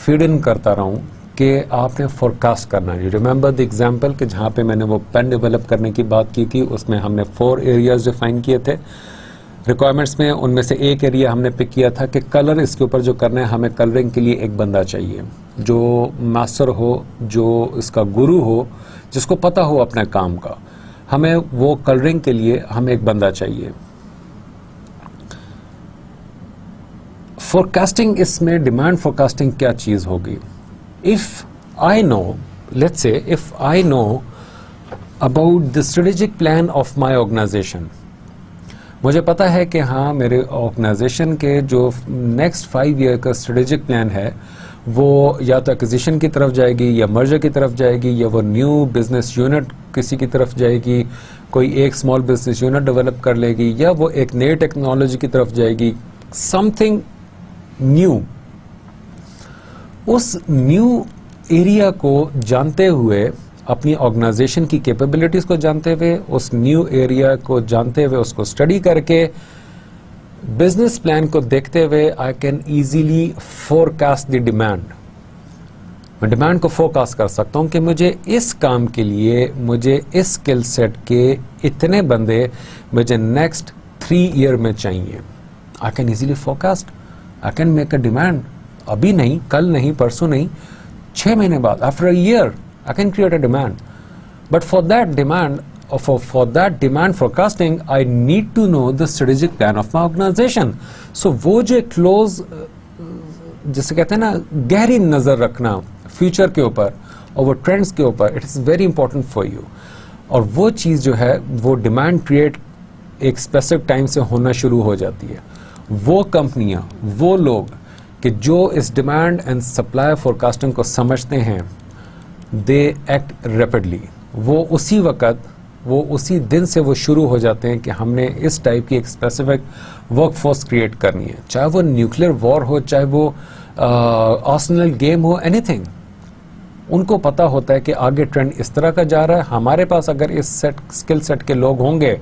फीड इन करता रहा हूँ कि आपने फोरकास्ट करना है. यू रिमेंबर द एग्जांपल कि जहाँ पे मैंने वो पेन डेवलप करने की बात की थी, उसमें हमने 4 एरियाज डिफाइन किए थे रिक्वायरमेंट्स में. उनमें से एक एरिया हमने पिक किया था कि कलर, इसके ऊपर जो करना है, हमें कलरिंग के लिए एक बंदा चाहिए जो मास्टर हो, जो इसका गुरु हो, जिसको पता हो अपने काम का. हमें वो कलरिंग के लिए हमें एक बंदा चाहिए. फोरकास्टिंग, इसमें डिमांड फोरकास्टिंग क्या चीज़ होगी? If I know, let's say if I know about the strategic plan of my organisation, मुझे पता है कि हाँ, मेरे ऑर्गेनाइजेशन के जो नेक्स्ट 5 ईयर का स्ट्रेटेजिक प्लान है वो या तो एक्विजिशन की तरफ जाएगी, या मर्जर की तरफ जाएगी, या वो न्यू बिजनेस यूनिट किसी की तरफ जाएगी, कोई एक स्मॉल बिजनेस यूनिट डेवलप कर लेगी, या वो एक नई टेक्नोलॉजी की तरफ जाएगी, समथिंग न्यू. उस न्यू एरिया को जानते हुए, अपनी ऑर्गेनाइजेशन की कैपेबिलिटीज को जानते हुए, उस न्यू एरिया को जानते हुए, उसको स्टडी करके, बिजनेस प्लान को देखते हुए, I can easily forecast the demand. मैं डिमांड को फोरकास्ट कर सकता हूं कि मुझे इस काम के लिए, मुझे इस स्किल सेट के इतने बंदे मुझे नेक्स्ट 3 ईयर में चाहिए. I can easily forecast. I can make a demand. अभी नहीं, कल नहीं, परसों नहीं, 6 महीने बाद, after a year, I can create a demand. But for that demand, for that demand forecasting, I need to know the strategic plan of my organization. So वो जो close, जिसे कहते हैं ना, गहरी नज़र रखना फ्यूचर के ऊपर और वो ट्रेंड्स के ऊपर, it is very important for you. और वो चीज़ जो है, वो डिमांड क्रिएट एक स्पेसिफिक टाइम से होना शुरू हो जाती है. वो कंपनियाँ, वो लोग कि जो इस डिमांड एंड सप्लाई फोरकास्टिंग को समझते हैं, दे एक्ट रैपिडली। वो उसी वक्त, वो उसी दिन से वो शुरू हो जाते हैं कि हमने इस टाइप की एक स्पेसिफिक वर्कफोर्स क्रिएट करनी है, चाहे वो न्यूक्लियर वॉर हो, चाहे वो आर्सेनल गेम हो, एनीथिंग। उनको पता होता है कि आगे ट्रेंड इस तरह का जा रहा है, हमारे पास अगर इस स्किल सेट के लोग होंगे,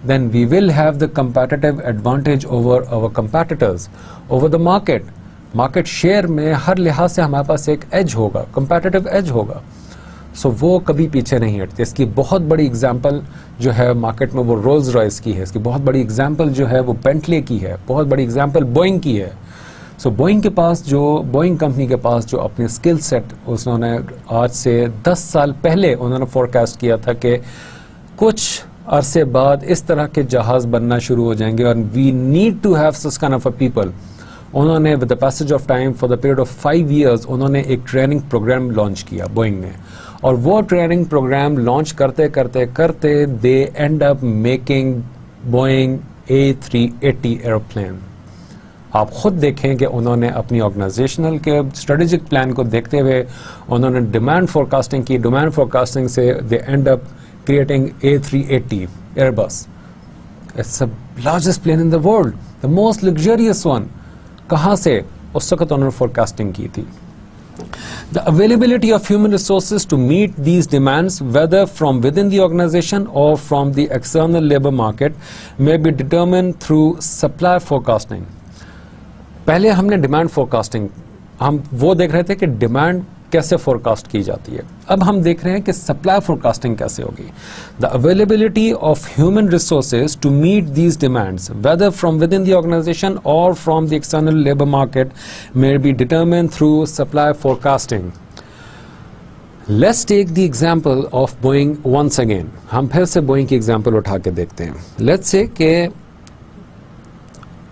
then we will have the competitive advantage over our competitors, over the market. Market share में हर लिहाज से हमारे पास एक एज होगा, कंपेटिटिव एज होगा। सो वो कभी पीछे नहीं हटते। इसकी बहुत बड़ी एग्जांपल जो है मार्केट में वो रोल्स रॉयस की है, इसकी बहुत बड़ी एग्जांपल जो है वो बेंटले की है, बहुत बड़ी एग्जांपल बोइंग की है। सो बोइंग के पास जो, बोइंग कंपनी के पास जो अपनी स्किल सेट उन्होंने आज से 10 साल पहले उन्होंने फोरकास्ट किया था कि कुछ अरसे बाद इस तरह के जहाज बनना शुरू हो जाएंगे और we need to have such kind of a people. उन्होंने with the passage of time for the period of 5 years उन्होंने एक ट्रेनिंग प्रोग्राम लॉन्च किया बोइंग ने, और वो ट्रेनिंग प्रोग्राम लॉन्च करते करते करते they end up making Boeing A380 aeroplane. आप खुद देखें कि उन्होंने अपनी ऑर्गेनाइजेशनल के स्ट्रेटेजिक प्लान को देखते हुए उन्होंने डिमांड फोरकास्टिंग की, डिमांड फोरकास्टिंग से they end up creating A380 Airbus. It's the largest plane in the world, the most luxurious one. कहाँ से उस वक्त उन्होंने forecasting की थी? The availability of human resources to meet these demands, whether from within the organization or from the external labor market, may be determined through supply forecasting. पहले हमने demand forecasting, हम वो देख रहे थे कि demand कैसे फोरकास्ट की जाती है। अब हम देख रहे हैं कि सप्लाई फोरकास्टिंग कैसे होगी। The availability of human resources to meet these demands, whether from within the organisation और from the external labour market, may be determined through supply forecasting. Let's take the example of Boeing once again. हम फिर से Boeing की example उठा के देखते हैं। Let's say कि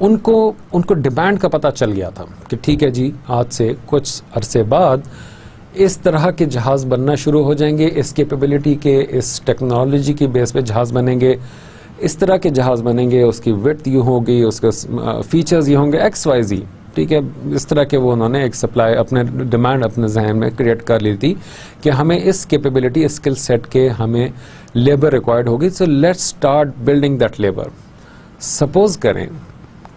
उनको डिमांड का पता चल गया था कि ठीक है जी, आज से कुछ अरसे बाद इस तरह के जहाज बनना शुरू हो जाएंगे, इस कैपेबिलिटी के, इस टेक्नोलॉजी की बेस पे जहाज बनेंगे, इस तरह के जहाज बनेंगे, उसकी विड्थ ये होगी, उसके फीचर्स ये होंगे XYZ, ठीक है। इस तरह के वो उन्होंने एक सप्लाई अपने डिमांड अपने जहन में क्रिएट कर ली थी कि हमें इस कैपेबिलिटी, स्किल सेट के हमें लेबर रिक्वायर्ड होगी। So let's start building that labour. Suppose करें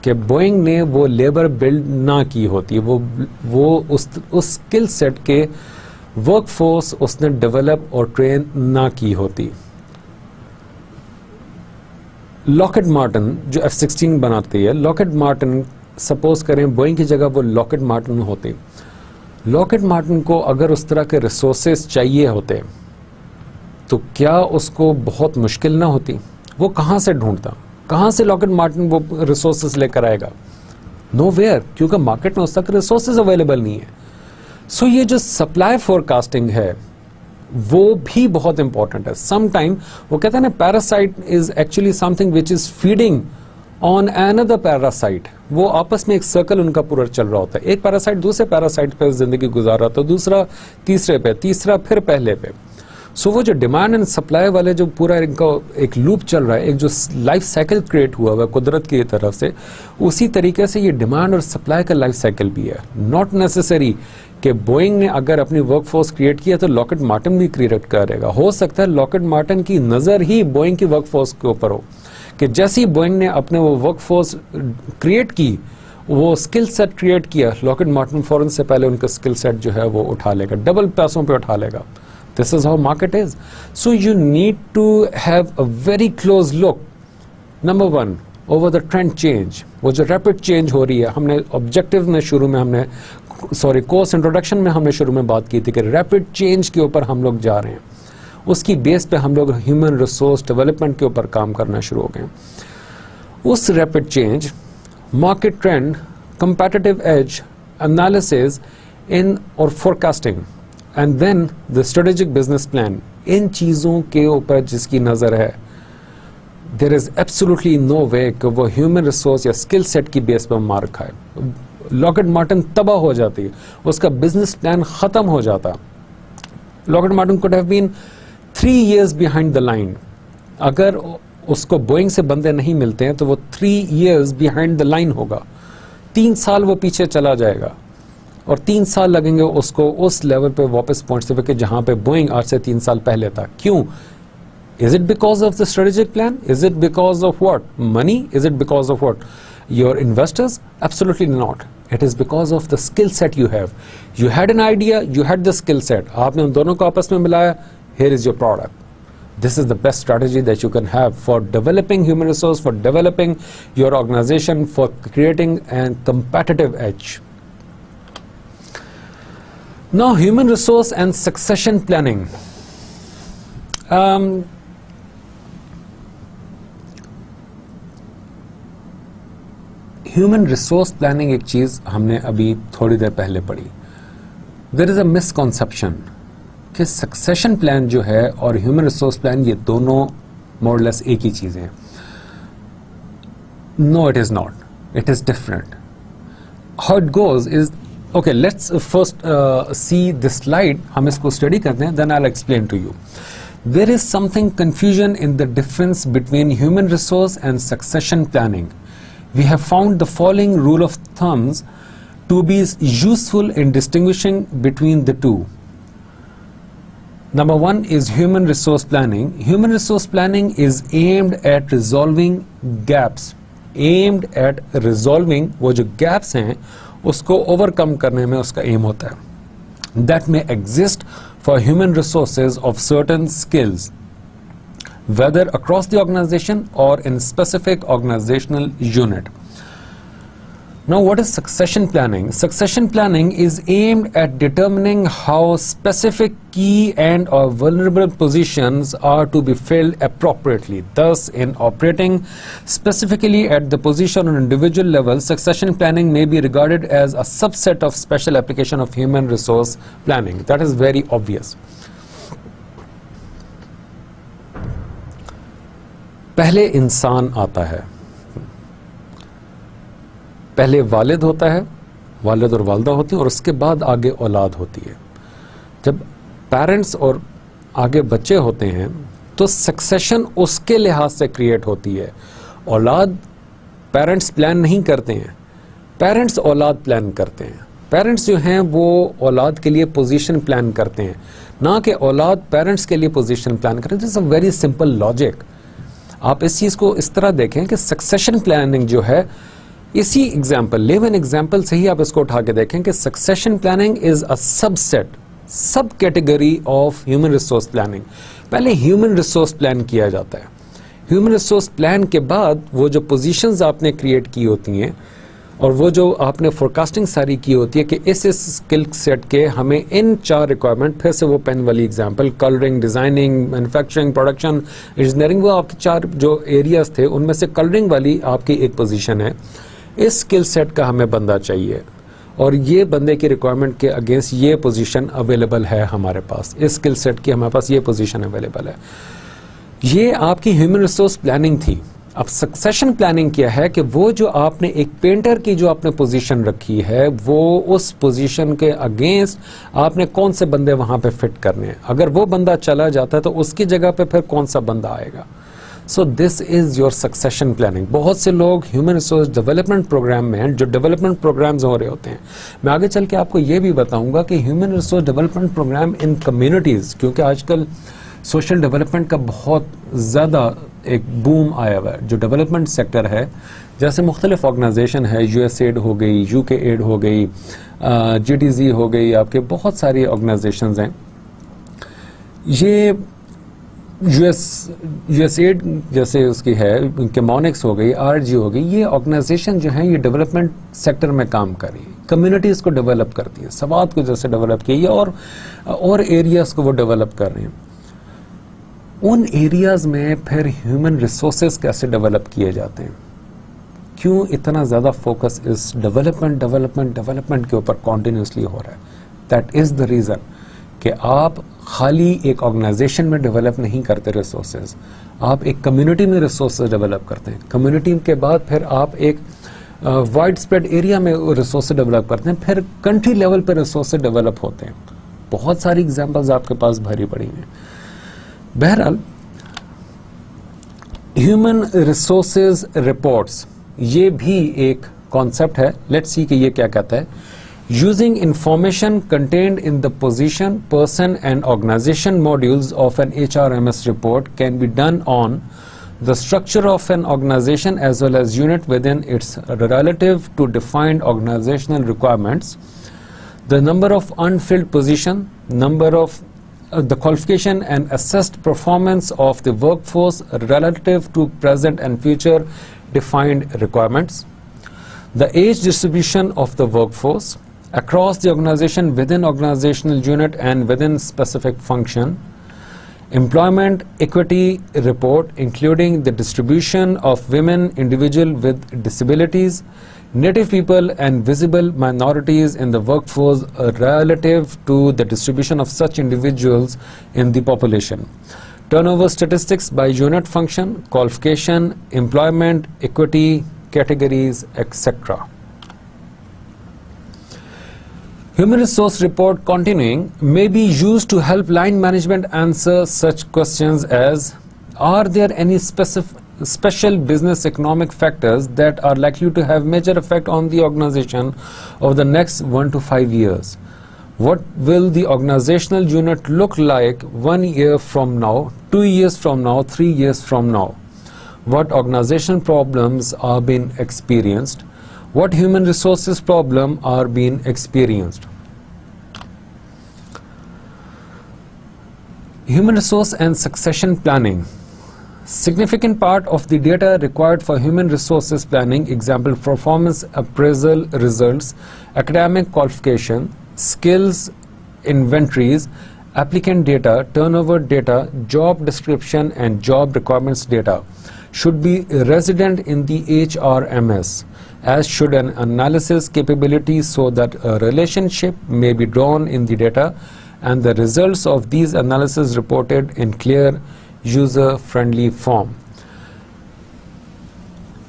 कि बोइंग ने वो लेबर बिल्ड ना की होती, वो उस स्किल सेट के वर्कफोर्स उसने डेवलप और ट्रेन ना की होती। लॉकहीड मार्टिन जो F-16 बनाती है, लॉकहीड मार्टिन सपोज करें बोइंग की जगह वो लॉकहीड मार्टिन होती, लॉकहीड मार्टिन को अगर उस तरह के रिसोर्सेज चाहिए होते तो क्या उसको बहुत मुश्किल ना होती? वो कहाँ से ढूंढता, कहाँ से लॉकहीड मार्टिन वो रिसोर्सेज लेकर आएगा? नोवेयर, क्योंकि मार्केट में उस तक रिसोर्सेज अवेलेबल नहीं है। सो ये जो सप्लाई फोरकास्टिंग है वो भी बहुत इंपॉर्टेंट है। समटाइम वो कहते हैं ना, parasite is actually something which is feeding on another parasite. वो आपस में एक सर्कल उनका पूरा चल रहा होता है। एक पैरासाइट दूसरे पैरासाइट पे जिंदगी गुजार रहा, तो दूसरा तीसरे पे, तीसरा फिर पहले पे। सो वो जो डिमांड एंड सप्लाई वाले जो पूरा इनका एक लूप चल रहा है, एक जो लाइफ साइकिल क्रिएट हुआ हुआ है कुदरत की तरफ से, उसी तरीके से ये डिमांड और सप्लाई का लाइफ साइकिल भी है। नॉट नेसेसरी कि बोइंग ने अगर अपनी वर्कफोर्स क्रिएट किया तो लॉकहीड मार्टिन भी क्रिएट करेगा। हो सकता है लॉकहीड मार्टिन की नज़र ही बोइंग की वर्कफोर्स के ऊपर हो कि जैसे ही बोइंग ने अपने वो वर्कफोर्स क्रिएट की, वो स्किल सेट क्रिएट किया, लॉकहीड मार्टिन फौरन से पहले उनका स्किल सेट जो है वो उठा लेगा, डबल पैसों पे उठा लेगा। This is how market is. So you need to have a very close look. Number one, over the trend change. वो जो rapid change हो रही है, हमने objective में शुरू में हमने course introduction में हमने शुरू में बात की थी कि rapid change के ऊपर हम लोग जा रहे हैं। उसकी बेस पे हम लोग human resource development के ऊपर काम करना शुरू हो गए। उस rapid change, market trend, competitive edge, analysis in और forecasting and then the strategic business plan, इन चीज़ों के ऊपर जिसकी नज़र है, there is absolutely no way कि वो ह्यूमन रिसोर्स या स्किल सेट की बेस पर मार खाए। लॉकहीड मार्टिन तबाह हो जाती, उसका बिजनेस प्लान ख़त्म हो जाता। Lockheed Martin could have been 3 years behind the line. अगर उसको बोइंग से बंदे नहीं मिलते हैं तो वो 3 years बिहाइंड द लाइन होगा। 3 साल वो पीछे चला जाएगा और 3 साल लगेंगे उसको उस लेवल पे वापस पहुंचते हुए कि जहां पे बोइंग आज से 3 साल पहले था। क्यों? Is it because of the strategic plan? Is it because of what? Money? Is it because of what? Your investors? Absolutely not. It is because of the skill set you have. You had an idea, you had the skill set. आपने उन दोनों को आपस में मिलाया. Here is your product. This is the best strategy that you can have for developing human resource, for developing your organization, for creating a competitive edge. Now, human resource and succession planning. Human resource planning एक चीज हमने अभी थोड़ी देर पहले पढ़ी। There is a misconception कि succession plan जो है और ह्यूमन रिसोर्स प्लान ये दोनों मोरलेस एक ही चीजें हैं। No, it is not, it is different. How it goes is, okay, let's first see this slide, हम इसको स्टडी करते हैं, then I will explain to you. There is something confusion in the difference between human resource and succession planning. We have found the following rule of thumbs to be useful in distinguishing between the two. Number one is human resource planning. Human resource planning is aimed at resolving gaps. Aimed at resolving वो जो gaps हैं उसको overcome करने में उसका aim होता है. That may exist for human resources of certain skills, whether across the organization or in specific organizational unit. Now, what is succession planning? Succession planning is aimed at determining how specific key and or vulnerable positions are to be filled appropriately. Thus, in operating specifically at the position on individual level, succession planning may be regarded as a subset of special application of human resource planning. That is very obvious. पहले इंसान आता है, पहले वालिद होता है, वालिद और वालदा होती है, और उसके बाद आगे औलाद होती है. जब पेरेंट्स और आगे बच्चे होते हैं तो सक्सेशन उसके लिहाज से क्रिएट होती है. औलाद पेरेंट्स प्लान नहीं करते हैं, पेरेंट्स औलाद प्लान करते हैं. पेरेंट्स जो हैं वो औलाद के लिए पोजीशन प्लान करते हैं, ना कि औलाद पेरेंट्स के लिए पोजीशन प्लान करते हैं. This is a very simple logic. आप इस चीज को इस तरह देखें कि सक्सेशन प्लानिंग जो है, इसी एग्जाम्पल, लिव-इन एग्जाम्पल से ही आप इसको उठा के देखें कि succession planning is a subset, subcategory of human resource planning. पहले ह्यूमन रिसोर्स प्लान किया जाता है. ह्यूमन रिसोर्स प्लान के बाद वो जो पोजीशंस आपने क्रिएट की होती हैं और वो जो आपने फोरकास्टिंग सारी की होती है कि इस स्किल सेट के हमें इन 4 रिक्वायरमेंट, फिर से वो पेन वाली example, colouring, designing, manufacturing, production, engineering, वो आपके 4 जो एरियाज थे उनमें से कलरिंग वाली आपकी एक पोजीशन है. इस स्किल सेट का हमें बंदा चाहिए और ये बंदे की रिक्वायरमेंट के अगेंस्ट ये पोजीशन अवेलेबल है हमारे पास, इस स्किल सेट की हमारे पास ये पोजीशन अवेलेबल है. ये आपकी ह्यूमन रिसोर्स प्लानिंग थी. अब सक्सेशन प्लानिंग क्या है कि वो जो आपने एक पेंटर की जो आपने पोजीशन रखी है, वो उस पोजीशन के अगेंस्ट आपने कौन से बंदे वहां पे फिट करने हैं. अगर वो बंदा चला जाता है तो उसकी जगह पे फिर कौन सा बंदा आएगा. So this is your succession planning. बहुत से लोग ह्यूमन रिसोर्स डेवलपमेंट प्रोग्राम में, जो डेवलपमेंट प्रोग्राम्स हो रहे होते हैं, मैं आगे चल के आपको ये भी बताऊंगा कि ह्यूमन रिसोर्स डेवलपमेंट प्रोग्राम इन कम्युनिटीज, क्योंकि आजकल सोशल डेवलपमेंट का बहुत ज़्यादा एक बूम आया हुआ है. जो डेवलपमेंट सेक्टर है, जैसे मुख्तलिफ ऑर्गेनाइजेशन है, यूएसएड हो गई, यूके एड हो गई, जीटीजी हो गई, आपके बहुत सारी ऑर्गेनाइजेशंस हैं. ये यूएसएड जैसे उसकी है, केमोनिक्स हो गई, आरजी हो गई, ये ऑर्गेनाइजेशन जो है ये डेवलपमेंट सेक्टर में काम कर रही है, कम्युनिटीज़ को डेवलप करती है, समाज को जैसे डेवलप की है और एरियाज़ को वो डेवलप कर रहे हैं. उन एरियाज में फिर ह्यूमन रिसोर्सेज कैसे डेवलप किए जाते हैं? क्यों इतना ज़्यादा फोकस इस डेवलपमेंट के ऊपर कॉन्टिन्यूसली हो रहा है? दैट इज़ द रीज़न कि आप खाली एक ऑर्गेनाइजेशन में डेवलप नहीं करते रिसोर्सेज, आप एक कम्युनिटी में रिसोर्सेज डेवलप करते हैं. कम्युनिटी के बाद फिर आप एक वाइड स्प्रेड एरिया में रिसोर्सेज डेवलप करते हैं, फिर कंट्री लेवल पर रिसोर्सेज डेवलप होते हैं. बहुत सारी एग्जाम्पल्स आपके पास भरी पड़ी हैं. बहरहाल, ह्यूमन रिसोर्सेज रिपोर्ट्स ये भी एक कॉन्सेप्ट है, लेट्स सी कि ये क्या कहता है. Using information contained in the position, person and organization modules of an HRMS report can be done on the structure of an organization as well as unit within its relative to defined organizational requirements, the number of unfilled position, number of the qualification and assessed performance of the workforce relative to present and future defined requirements, the age distribution of the workforce across the organization, within organizational unit and within specific function, employment equity report including the distribution of women, individual with disabilities, native people and visible minorities in the workforce relative to the distribution of such individuals in the population, turnover statistics by unit function, qualification, employment equity categories, etc. Human resource report continuing may be used to help line management answer such questions as, are there any special business economic factors that are likely to have major effect on the organization over the next 1 to 5 years? What will the organizational unit look like 1 year from now, 2 years from now, 3 years from now? What organizational problems are being experienced? What human resources problem are being experienced? Human resource and succession planning. Significant part of the data required for human resources planning, example performance appraisal results, academic qualification, skills inventories, applicant data, turnover data, job description and job requirements data, should be resident in the HRMS, as should an analysis capability so that a relationship may be drawn in the data and the results of these analysis reported in clear user-friendly form.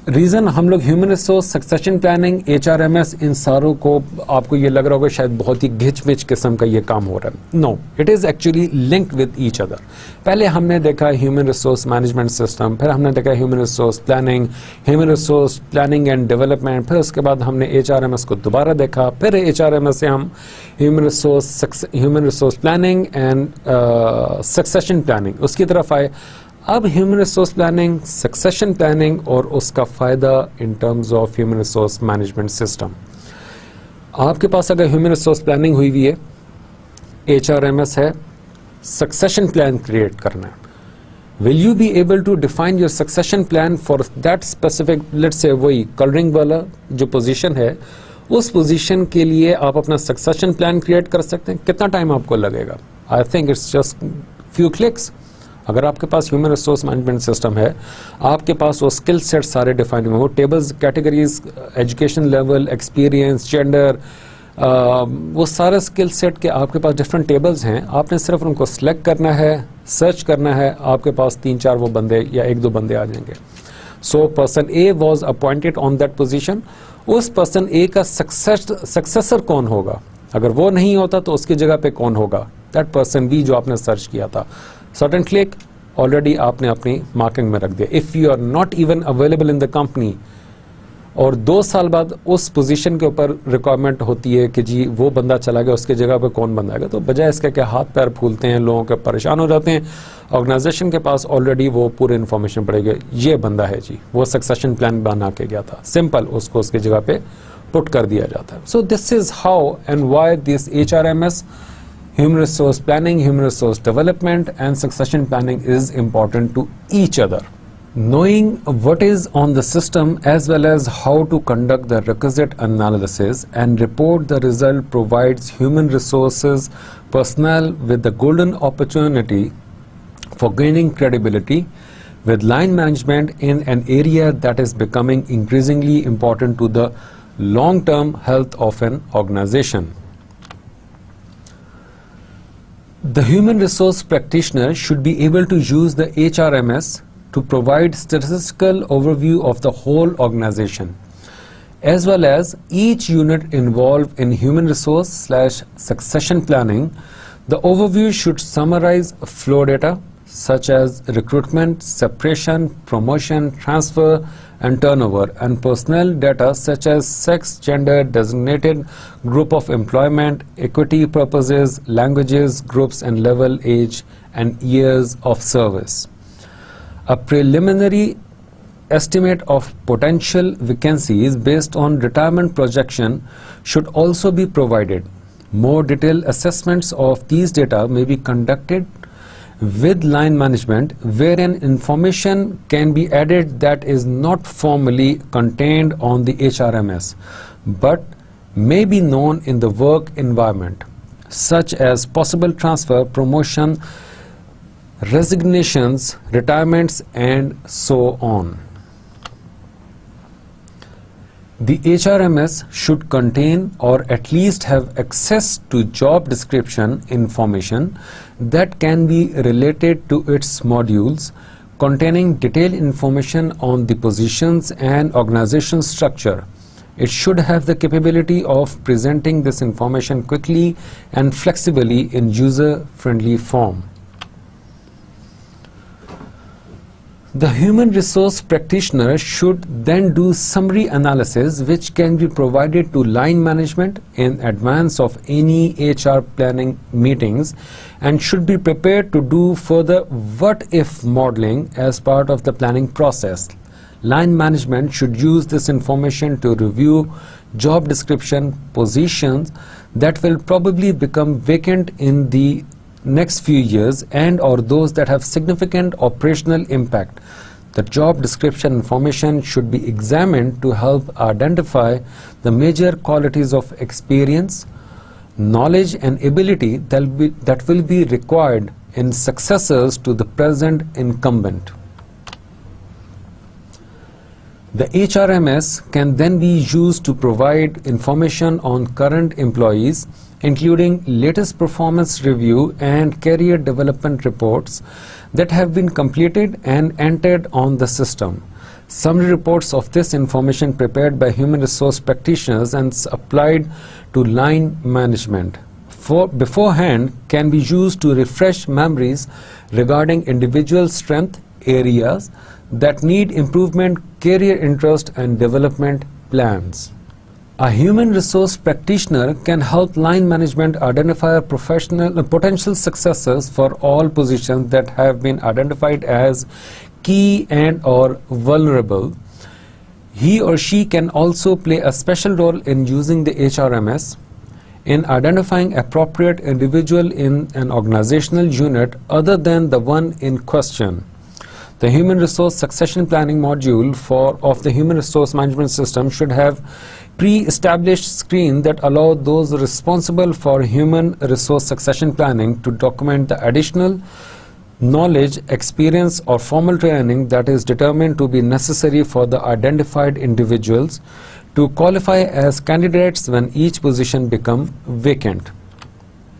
Reason हम लोग human resource, succession planning, HRMS, इन सारों को आपको ये लग रहा होगा शायद बहुत ही घिच-पिच किस्म का ये काम हो रहा है. No, it is actually linked with each other. पहले हमने देखा ह्यूमन रिसोर्स मैनेजमेंट सिस्टम, फिर हमने देखा human resource planning and development, फिर उसके बाद हमने HRMS को दोबारा देखा, फिर HRMS से हम human resource planning and succession planning उसकी तरफ आए. अब human resource planning, succession planning और उसका फ़ायदा in terms of human resource management system. आपके पास अगर ह्यूमन रिसोर्स प्लानिंग हुई हुई है, HRMS है, सक्सेशन प्लान क्रिएट करना है, will you be able to define your succession plan for that specific, let's say वही कलरिंग वाला जो पोजीशन है, उस पोजीशन के लिए आप अपना सक्सेशन प्लान क्रिएट कर सकते हैं. कितना टाइम आपको लगेगा? I think it's just few clicks. अगर आपके पास ह्यूमन रिसोर्स मैनेजमेंट सिस्टम है, आपके पास वो स्किल सेट सारे डिफाइन हुए, वो tables, categories, education level, experience, gender, वो सारे स्किल सेट के आपके पास डिफरेंट टेबल्स हैं. आपने सिर्फ उनको सिलेक्ट करना है, सर्च करना है, आपके पास 3-4 वो बंदे या 1-2 बंदे आ जाएंगे. So person A was appointed on that position. उस पर्सन ए का सक्सेसर कौन होगा? अगर वो नहीं होता तो उसकी जगह पे कौन होगा? दैट पर्सन बी जो आपने सर्च किया था. सर्टेन क्लिक, ऑलरेडी आपने अपनी मार्किंग में रख दिया. If you are not even available in the company और 2 साल बाद उस पोजीशन के ऊपर रिक्वायरमेंट होती है कि जी वो बंदा चला गया, उसकी जगह पे कौन बंदा आएगा, तो बजाय इसके क्या हाथ पैर फूलते हैं, लोगों के परेशान हो जाते हैं. ऑर्गेनाइजेशन के पास ऑलरेडी वो पूरी इन्फॉर्मेशन पड़ेगी, ये बंदा है जी, वो सक्सेशन प्लान बना के गया था, सिंपल उसको उसकी जगह पे पुट कर दिया जाता है. So this is how and why this HRMS, human resource planning, human resource development and succession planning is important to each other. Knowing what is on the system as well as how to conduct the requisite analysis and report the result provides human resources personnel with the golden opportunity for gaining credibility with line management in an area that is becoming increasingly important to the long-term health of an organization. The human resource practitioner should be able to use the HRMS to provide statistical overview of the whole organization, as well as each unit involved in human resource/succession planning. The overview should summarize flow data, such as recruitment, separation, promotion, transfer, and turnover, and personnel data such as sex, gender, designated group of employment, equity purposes, languages, groups, and level, age, and years of service. A preliminary estimate of potential vacancies based on retirement projection should also be provided. More detailed assessments of these data may be conducted with line management, wherein information can be added that is not formally contained on the HRMS but may be known in the work environment, such as possible transfer, promotion, resignations, retirements, and so on. The HRMS should contain or at least have access to job description information that can be related to its modules containing detailed information on the positions and organization structure. It should have the capability of presenting this information quickly and flexibly in user-friendly form. The human resource practitioner should then do summary analysis which can be provided to line management in advance of any HR planning meetings and should be prepared to do further what-if modeling as part of the planning process. Line management should use this information to review job description positions that will probably become vacant in the next few years and or those that have significant operational impact. The job description information should be examined to help identify the major qualities of experience, knowledge, and ability that will be required in successors to the present incumbent. The HRMS can then be used to provide information on current employees, including latest performance review and career development reports that have been completed and entered on the system. Summary reports of this information prepared by human resource practitioners and applied to line management beforehand can be used to refresh memories regarding individual strength areas that need improvement, career interest, and development plans. A human resource practitioner can help line management identify potential successors for all positions that have been identified as key and or vulnerable. He or she can also play a special role in using the HRMS in identifying appropriate individual in an organizational unit other than the one in question. The Human Resource Succession Planning module of the Human Resource Management System should have pre-established screens that allow those responsible for human resource succession planning to document the additional knowledge, experience, or formal training that is determined to be necessary for the identified individuals to qualify as candidates when each position becomes vacant.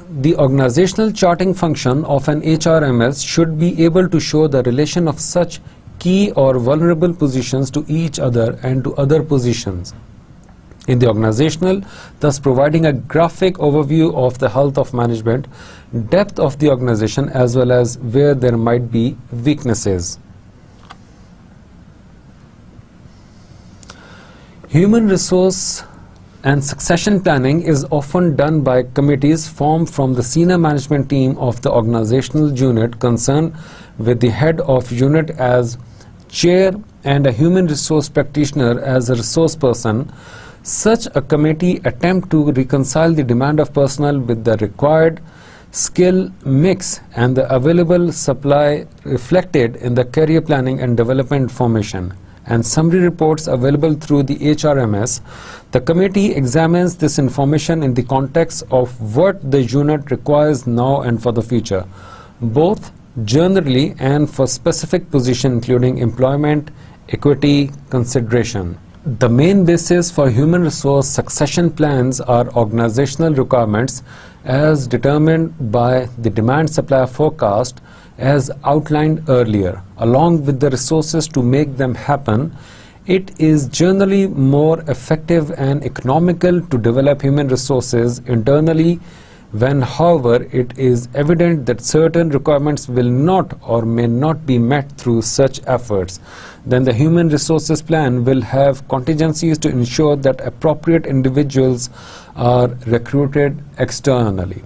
The organizational charting function of an HRMS should be able to show the relation of such key or vulnerable positions to each other and to other positions in the organizational, thus providing a graphic overview of the health of management, depth of the organization, as well as where there might be weaknesses. Human resource and succession planning is often done by committees formed from the senior management team of the organizational unit concerned, with the head of unit as chair and a human resource practitioner as a resource person. Such a committee attempt to reconcile the demand of personnel with the required skill mix and the available supply reflected in the career planning and development information and summary reports available through the HRMS. The committee examines this information in the context of what the unit requires now and for the future, both generally and for specific positions including employment, equity, consideration. The main basis for human resource succession plans are organizational requirements as determined by the demand-supply forecast as outlined earlier, along with the resources to make them happen. It is generally more effective and economical to develop human resources internally When, however, it is evident that certain requirements will not or may not be met through such efforts, then the human resources plan will have contingencies to ensure that appropriate individuals are recruited externally.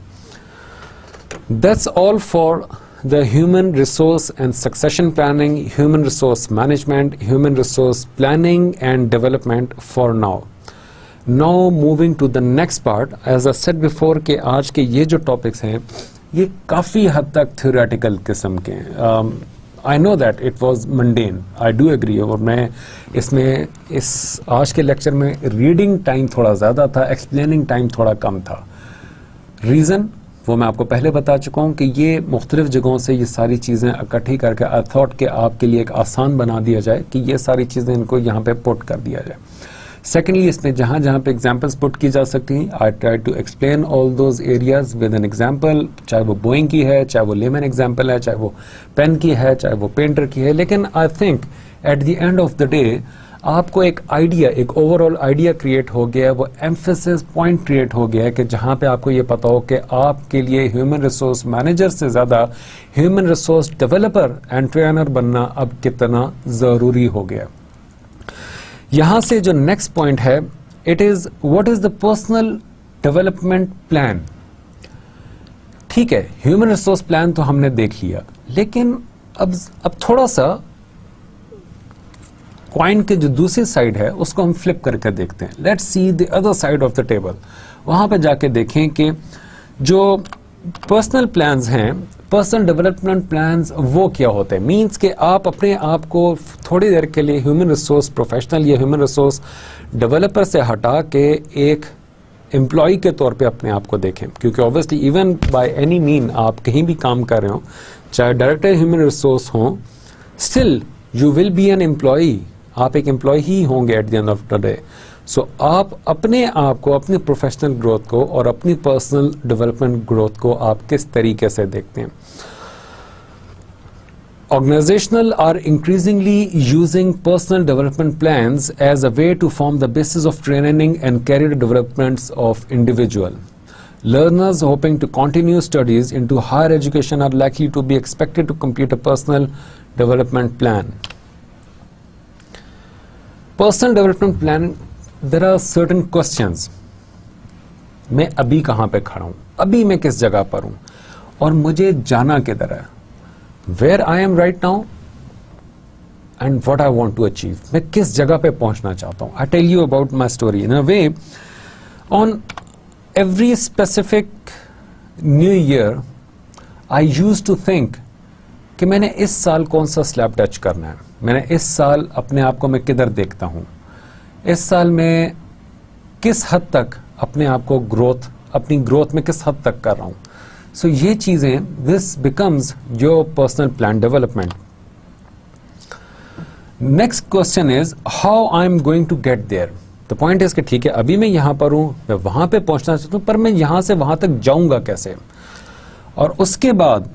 That's all for the human resource and succession planning, human resource management, human resource planning and development for now. Now moving to the next part, as I said before कि आज के ये जो topics हैं ये काफ़ी हद तक theoretical किस्म के हैं. I know that it was mundane, I do agree, और मैं इसमें इस आज के लेक्चर में reading time थोड़ा ज़्यादा था, explaining time थोड़ा कम था. Reason वो मैं आपको पहले बता चुका हूँ कि ये मुख्तलिफ जगहों से ये सारी चीज़ें इकट्ठी करके I thought कि आपके लिए एक आसान बना दिया जाए कि ये सारी चीज़ें इनको यहाँ पे पुट कर दिया जाए. सेकेंडली इसमें जहाँ जहाँ पे एग्जाम्पल्स पुट की जा सकती हैं, I try to explain all those areas with an example, चाहे वो बोइंग की है, चाहे वो लेमन एग्जाम्पल है, चाहे वो पेन की है, चाहे वो पेंटर की है. लेकिन I think eight the end of the day आपको एक आइडिया, एक ओवरऑल आइडिया क्रिएट हो गया है, वो एम्फेसिस पॉइंट क्रिएट हो गया है कि जहाँ पे आपको ये पता हो कि आपके लिए ह्यूमन रिसोर्स मैनेजर से ज़्यादा human resource developer and trainer बनना अब कितना ज़रूरी हो गया. यहां से जो नेक्स्ट पॉइंट है, it is what is the personal development plan. ठीक है, ह्यूमन रिसोर्स प्लान तो हमने देख लिया, लेकिन अब थोड़ा सा कॉइन के जो दूसरी साइड है उसको हम फ्लिप करके देखते हैं. Let's see the other side of the table. वहां पे जाके देखें कि जो पर्सनल प्लान्स हैं, पर्सनल डेवलपमेंट प्लान्स वो क्या होते हैं. मींस कि आप अपने आप को थोड़ी देर के लिए ह्यूमन रिसोर्स प्रोफेशनल या ह्यूमन रिसोर्स डेवलपर से हटा के एक एम्प्लॉय के तौर पे अपने आप को देखें. क्योंकि obviously even by any mean आप कहीं भी काम कर रहे हो, चाहे डायरेक्टर ह्यूमन रिसोर्स हो, still you will be an employ. आप एक एम्प्लॉय ही होंगे at the end of the day. So आप अपने आप को, अपनी प्रोफेशनल ग्रोथ को और अपनी पर्सनल डेवलपमेंट ग्रोथ को आप किस तरीके से देखते हैं. Organizations are increasingly using personal development plans as a way to form the basis of training and career developments of individual. Learners hoping to continue studies into higher education are likely to be expected to complete a personal development plan. Personal development plan, there are certain questions. मैं अभी कहाँ पे खड़ा हूँ, अभी मैं किस जगह पर हूँ और मुझे जाना किधर है. Where I am right now and what I want to achieve. मैं किस जगह पे पहुंचना चाहता हूँ. I tell you about my story. In a way, on every specific new year, I used to think कि मैंने इस साल कौन सा स्लैब टच करना है, मैंने इस साल अपने आप को मैं किधर देखता हूँ, इस साल में किस हद तक अपने आप को अपनी ग्रोथ में किस हद तक कर रहा हूँ. सो ये चीज़ें, this becomes your personal plan development. Next question is how I am going to get there. The point is कि ठीक है, अभी मैं यहाँ पर हूँ, मैं वहाँ पे पहुँचना चाहता हूँ, पर मैं यहाँ से वहाँ तक जाऊँगा कैसे. और उसके बाद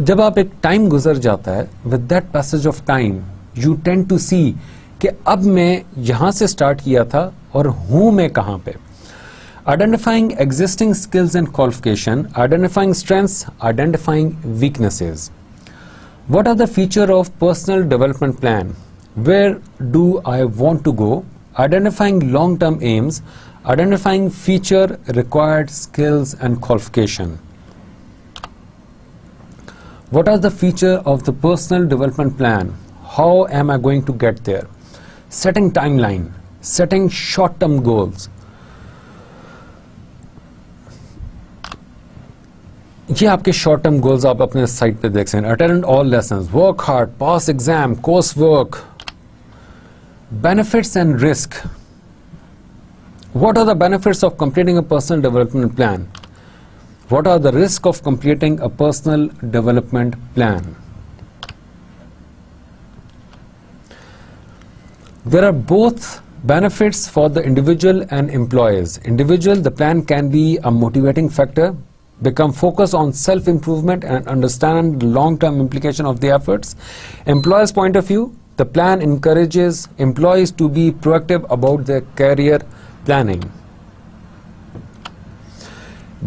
जब आप एक टाइम गुजर जाता है, with that passage of time you tend to see कि अब मैं यहां से स्टार्ट किया था और हूं मैं कहां पे. Identifying existing skills and qualification, identifying strengths, identifying weaknesses. What are the feature of personal development plan, where do I want to go, identifying long term aims, identifying feature required skills and qualification. What are the feature of the personal development plan? How am I going to get there? Setting timeline, setting short-term goals. ये आपके short term goals आप अपने site पे देख सकते हैं. Attend all lessons, work hard, pass exam, course work. Benefits and risk. What are the benefits of completing a personal development plan? What are the risks of completing a personal development plan? There are both benefits for the individual and employers. Individual, the plan can be a motivating factor, become focused on self-improvement and understand the long-term implication of the efforts. Employer's point of view, The plan encourages employees to be proactive about their career planning.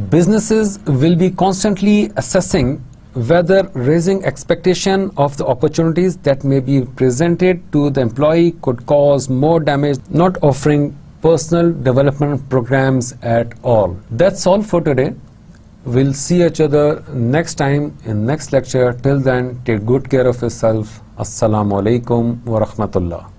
Businesses will be constantly assessing whether raising expectation of the opportunities that may be presented to the employee could cause more damage, not offering personal development programs at all. That's all for today. We'll see each other next time in next lecture. Till then, take good care of yourself. Assalamu alaikum wa rahmatullah.